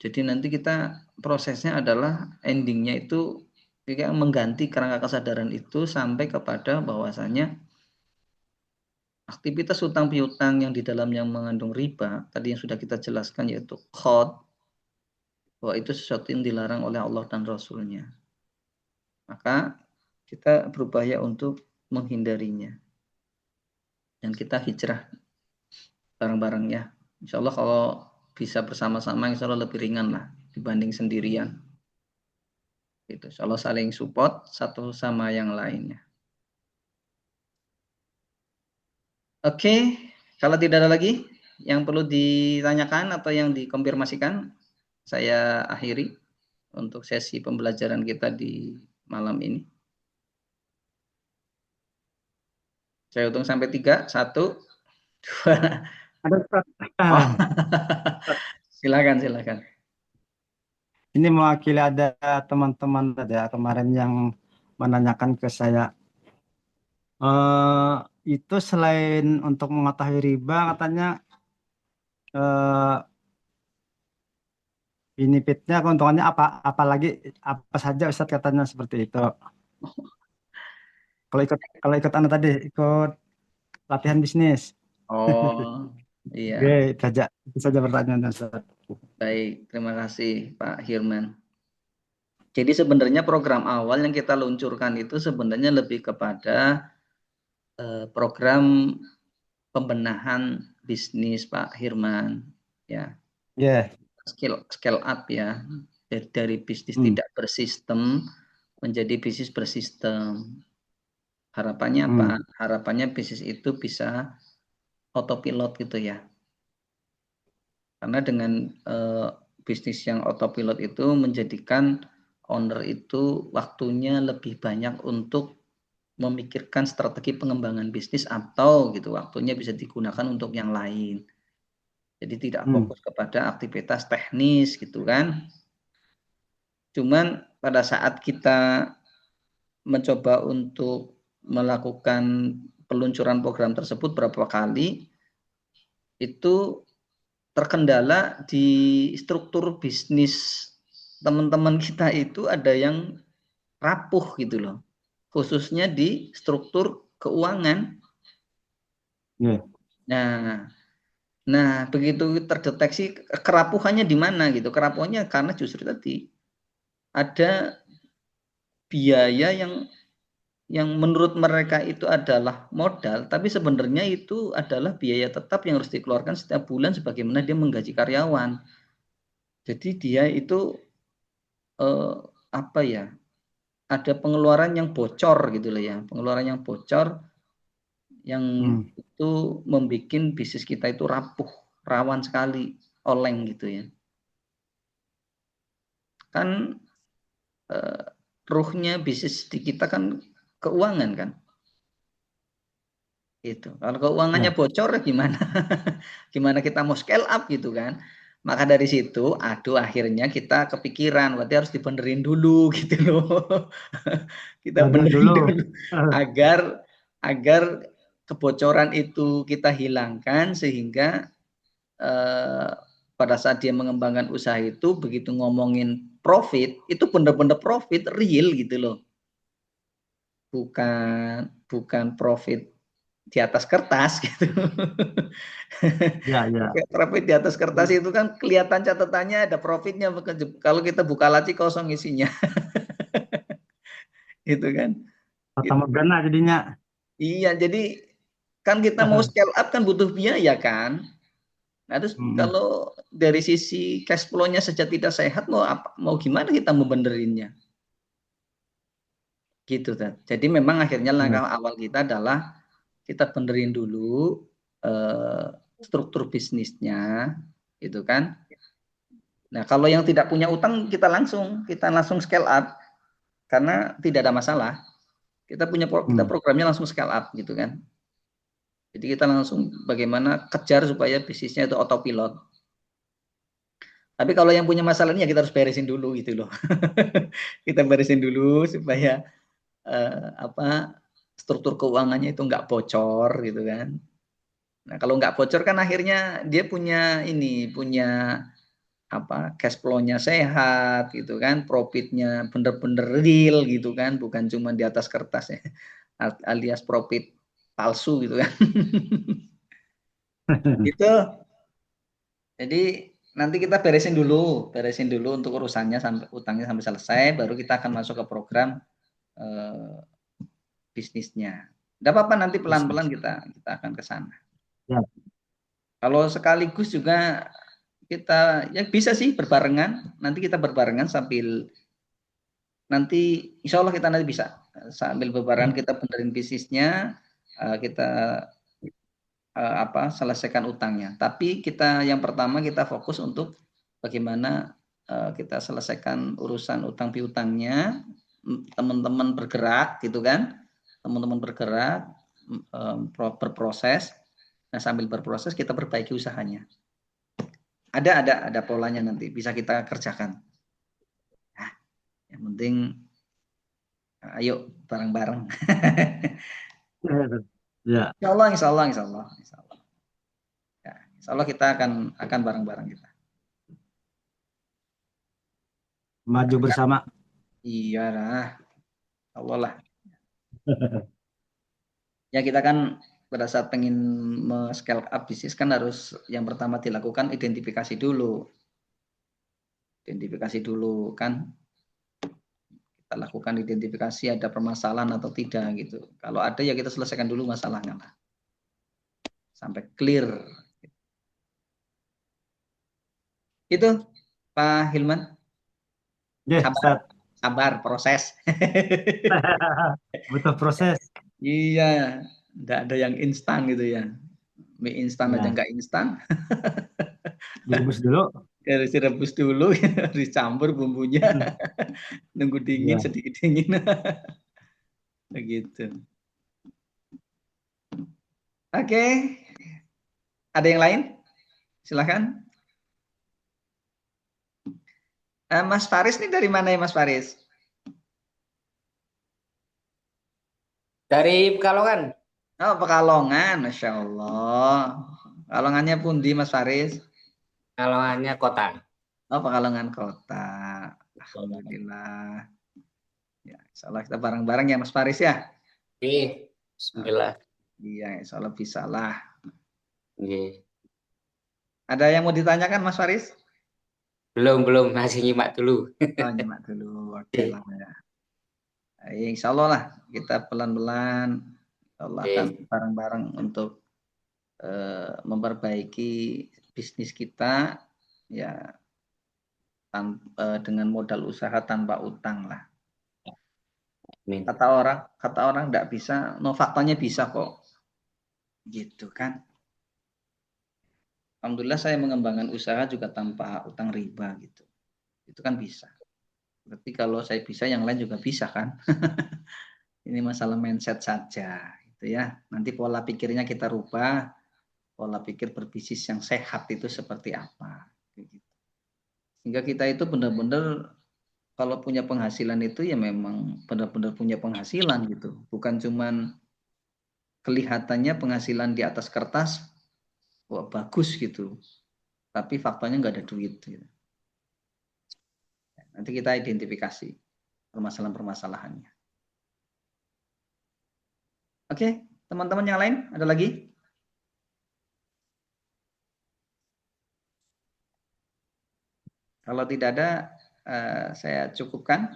Jadi nanti kita prosesnya adalah endingnya itu kita mengganti kerangka kesadaran itu sampai kepada bahwasanya aktivitas utang piutang yang di dalamnya mengandung riba tadi yang sudah kita jelaskan yaitu qad, bahwa itu sesuatu yang dilarang oleh Allah dan Rasulnya. Maka kita berupaya untuk menghindarinya dan kita hijrah bareng-bareng ya. Insya Allah kalau bisa bersama-sama insya Allah lebih ringan lah dibanding sendirian. Gitu. Insya Allah saling support satu sama yang lainnya. Oke, kalau tidak ada lagi yang perlu ditanyakan atau yang dikonfirmasikan, saya akhiri untuk sesi pembelajaran kita di malam ini. Saya hitung sampai 3, 1, 2. Oh. Silakan. Ini mewakili ada teman-teman ada kemarin yang menanyakan ke saya. Itu selain untuk mengetahui riba katanya benefitnya keuntungannya apa saja Ustaz katanya seperti itu. Kalau ikut anu tadi ikut latihan bisnis. Oh, iya. Oke, itu saja pertanyaannya Ustaz. Baik, terima kasih Pak Hirman. Jadi sebenarnya program awal yang kita luncurkan itu sebenarnya lebih kepada program pembenahan bisnis Pak Hirman, ya. Scale up ya, dari bisnis tidak bersistem menjadi bisnis bersistem. Harapannya apa? Harapannya bisnis itu bisa autopilot gitu ya. Karena dengan bisnis yang autopilot itu menjadikan owner itu waktunya lebih banyak untuk memikirkan strategi pengembangan bisnis atau gitu waktunya bisa digunakan untuk yang lain. Jadi tidak fokus kepada aktivitas teknis gitu kan. Cuman pada saat kita mencoba untuk melakukan peluncuran program tersebut berapa kali, itu terkendala di struktur bisnis teman-teman kita itu ada yang rapuh gitu loh, khususnya di struktur keuangan. Iya. Nah, begitu terdeteksi kerapuhannya di mana gitu, kerapuhannya karena justru tadi ada biaya yang menurut mereka itu adalah modal, tapi sebenarnya itu adalah biaya tetap yang harus dikeluarkan setiap bulan sebagaimana dia menggaji karyawan. Jadi dia itu apa ya? Ada pengeluaran yang bocor gitu loh ya, pengeluaran yang bocor yang itu membuat bisnis kita itu rapuh, rawan sekali, oleng gitu ya. Kan ruhnya bisnis di kita kan keuangan kan. Itu. Kalau keuangannya bocor gimana? Gimana kita mau scale up gitu kan? Maka dari situ, akhirnya kita kepikiran, berarti harus dibenerin dulu gitu loh. Kita benerin dulu agar kebocoran itu kita hilangkan sehingga pada saat dia mengembangkan usaha itu begitu ngomongin profit itu benar-benar profit real gitu loh. Bukan profit di atas kertas gitu. Ya. Profit di atas kertas itu kan kelihatan catatannya ada profitnya. Kalau kita buka laci kosong isinya. Itu kan. Pertama gana jadinya. Iya, jadi kan kita mau scale up kan butuh biaya kan. Nah, terus kalau dari sisi cash flow-nya saja tidak sehat, mau gimana kita membenerinnya? Gitu kan. Jadi memang akhirnya langkah awal kita adalah kita benerin dulu struktur bisnisnya, gitu kan. Nah, kalau yang tidak punya utang kita langsung scale up karena tidak ada masalah. Kita programnya langsung scale up gitu kan. Jadi kita langsung bagaimana kejar supaya bisnisnya itu autopilot. Tapi kalau yang punya masalah ini ya kita harus beresin dulu gitu loh. Kita beresin dulu supaya struktur keuangannya itu nggak bocor gitu kan. Nah, kalau nggak bocor kan akhirnya dia punya cash flow-nya sehat gitu kan, profitnya bener-bener real gitu kan, bukan cuma di atas kertas ya, alias profit palsu gitu kan. Gitu. Jadi nanti kita beresin dulu untuk urusannya sampai utangnya sampai selesai, baru kita akan masuk ke program bisnisnya. Tidak apa-apa, nanti pelan-pelan kita akan ke sana. Ya. Kalau sekaligus juga kita ya bisa sih berbarengan. Nanti kita berbarengan sambil nanti insya Allah kita nanti bisa sambil berbarengan kita benerin bisnisnya, kita selesaikan utangnya. Tapi yang pertama kita fokus untuk bagaimana kita selesaikan urusan utang piutangnya, teman-teman bergerak gitu kan, teman-teman bergerak berproses. Nah, sambil berproses kita perbaiki usahanya. Ada polanya nanti bisa kita kerjakan. Nah, yang penting ayo bareng-bareng. Ya. Insya Allah. Ya, insya Allah kita akan bareng-bareng kita. Maju bersama. Iya lah, Allah lah. Ya kita kan pada saat pengen scale up bisnis kan harus yang pertama dilakukan identifikasi dulu kan. Kita lakukan identifikasi ada permasalahan atau tidak gitu. Kalau ada ya kita selesaikan dulu masalahnya lah. Sampai clear. Itu Pak Hilman. Sabar proses. Butuh proses. Iya, enggak ada yang instan gitu ya. Mie instan aja enggak instan. Direbus dulu. Harus direbus dulu, dicampur bumbunya. Nunggu dingin, sedikit dingin. Begitu. Oke. Ada yang lain? Silakan. Mas Faris ini dari mana ya Mas Faris? Dari Pekalongan. Oh, Pekalongan, Masya Allah. Pekalongannya pundi, Mas Faris? Pekalongannya kota. Oh, Pekalongan kota. Alhamdulillah. Ya, insya Allah kita bareng-bareng ya, Mas Faris ya. Oke, bismillah. Iya, insya Allah bisa lah. Oke. Ada yang mau ditanyakan, Mas Faris? Belum, masih nyimak dulu. Oh, nyimak dulu. Oke lah ya. Insya Allah lah kita pelan-pelan, insya Allah akan bareng-bareng untuk memperbaiki bisnis kita ya dengan modal usaha tanpa utang lah. Amin. Kata orang nggak bisa, no faktanya bisa kok. Gitu kan. Alhamdulillah saya mengembangkan usaha juga tanpa utang riba gitu. Itu kan bisa. Berarti kalau saya bisa, yang lain juga bisa kan. Ini masalah mindset saja, gitu ya. Nanti pola pikirnya kita rubah, pola pikir berbisnis yang sehat itu seperti apa. Gitu. Sehingga kita itu benar-benar kalau punya penghasilan itu ya memang benar-benar punya penghasilan gitu. Bukan cuman kelihatannya penghasilan di atas kertas, wah bagus gitu. Tapi faktanya nggak ada duit. Gitu. Nanti kita identifikasi permasalahan-permasalahannya. Oke, teman-teman yang lain ada lagi? Kalau tidak ada, saya cukupkan.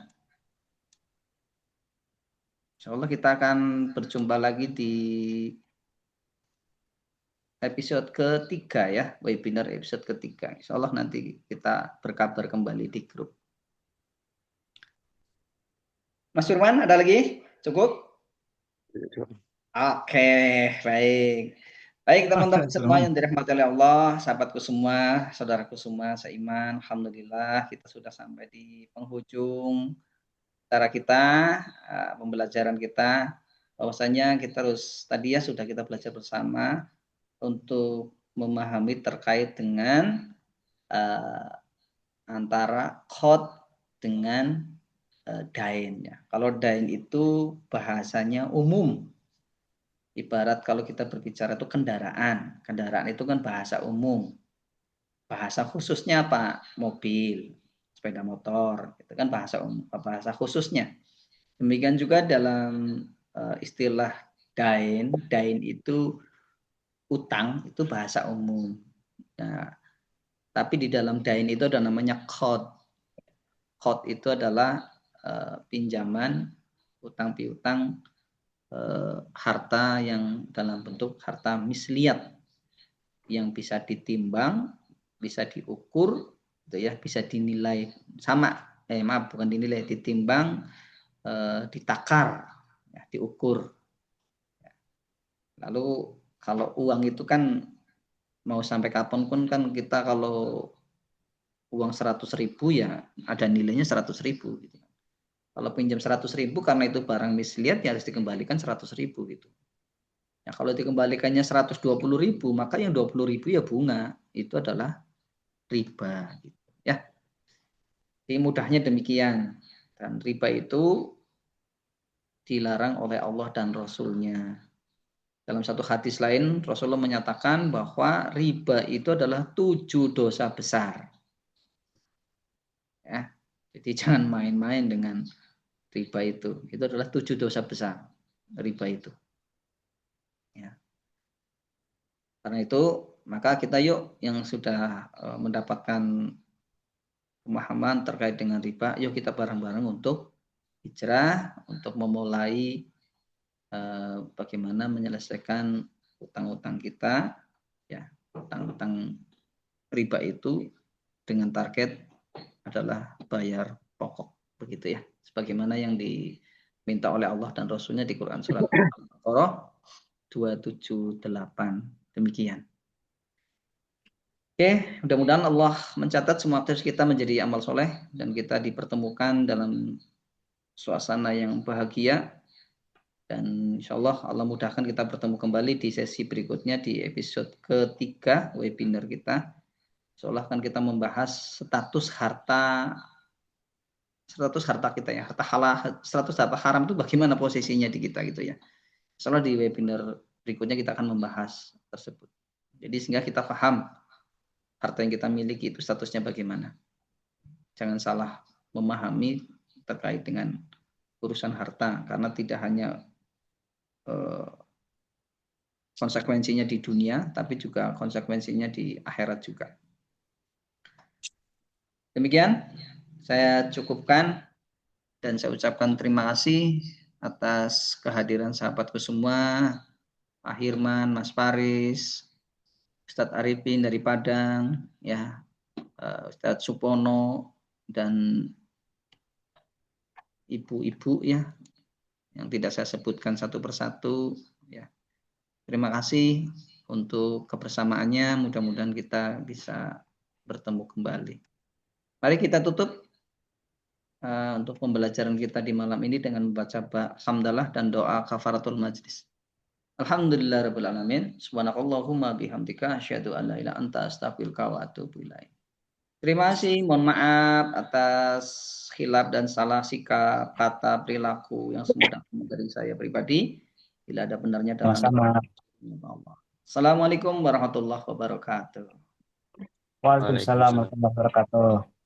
Insya Allah kita akan berjumpa lagi di episode ketiga ya, webinar episode ketiga. Insya Allah nanti kita berkabar kembali di grup. Mas Firman, ada lagi? Cukup? Oke, baik. Baik teman-teman semua yang dirahmati oleh Allah, sahabatku semua, saudaraku semua seiman, alhamdulillah kita sudah sampai di penghujung cara kita, pembelajaran kita, bahwasanya kita harus tadi ya sudah kita belajar bersama untuk memahami terkait dengan antara qad dengan dain ya. Kalau dain itu bahasanya umum. Ibarat kalau kita berbicara itu kendaraan. Kendaraan itu kan bahasa umum. Bahasa khususnya apa? Mobil, sepeda motor, itu kan bahasa umum, bahasa khususnya. Demikian juga dalam istilah dain. Dain itu utang, itu bahasa umum. Nah, tapi di dalam dain itu ada namanya qad. Qad itu adalah pinjaman, utang piutang, harta yang dalam bentuk harta misliat yang bisa ditimbang, bisa diukur, gitu ya, bisa dinilai sama, bukan dinilai, ditimbang, ditakar, ya, diukur. Lalu kalau uang itu kan mau sampai kapan pun kan kita kalau uang 100.000 ya ada nilainya 100.000 gitu. Kalau pinjam 100.000 karena itu barang misliat ya harus dikembalikan 100.000 gitu. Ya, kalau dikembalikannya 120.000 maka yang 20.000 ya bunga, itu adalah riba gitu, ya. Jadi mudahnya demikian. Dan riba itu dilarang oleh Allah dan Rasulnya. Dalam satu hadis lain Rasulullah menyatakan bahwa riba itu adalah 7 dosa besar. Ya, jadi jangan main-main dengan riba itu. Itu adalah 7 dosa besar riba itu. Ya. Karena itu maka kita yuk yang sudah mendapatkan pemahaman terkait dengan riba, yuk kita bareng-bareng untuk hijrah, untuk memulai bagaimana menyelesaikan utang-utang kita, ya, utang-utang riba itu dengan target adalah bayar pokok, begitu ya, sebagaimana yang diminta oleh Allah dan Rasulnya di Quran surat Al-Baqarah 278, demikian. Oke, mudah-mudahan Allah mencatat semua aktivitas kita menjadi amal soleh dan kita dipertemukan dalam suasana yang bahagia, dan insya Allah mudahkan kita bertemu kembali di sesi berikutnya di episode ketiga webinar kita. Insya Allah akan kita membahas status harta kita ya, harta halal, status harta haram itu bagaimana posisinya di kita gitu ya. Insyaallah di webinar berikutnya kita akan membahas tersebut. Jadi sehingga kita paham harta yang kita miliki itu statusnya bagaimana. Jangan salah memahami terkait dengan urusan harta, karena tidak hanya konsekuensinya di dunia, tapi juga konsekuensinya di akhirat juga. Demikian saya cukupkan dan saya ucapkan terima kasih atas kehadiran sahabatku semua, Pak Hirman, Mas Faris, Ustadz Arifin dari Padang, ya, Ustadz Supono dan ibu-ibu ya yang tidak saya sebutkan satu persatu. Ya, terima kasih untuk kebersamaannya. Mudah-mudahan kita bisa bertemu kembali. Mari kita tutup untuk pembelajaran kita di malam ini dengan membaca hamdalah dan doa kafaratul majlis. Alhamdulillahirabbil alamin. Subhanakallahumma bihamdika asyhadu an la ilaha illa anta astaghfiruka wa atubu ilaik. Terima kasih, mohon maaf atas khilaf dan salah sikap, kata, perilaku yang semua datang dari saya pribadi. Bila ada benarnya dalam Sama-sama. Allah. Assalamualaikum warahmatullahi wabarakatuh. Waalaikumsalam warahmatullahi wabarakatuh.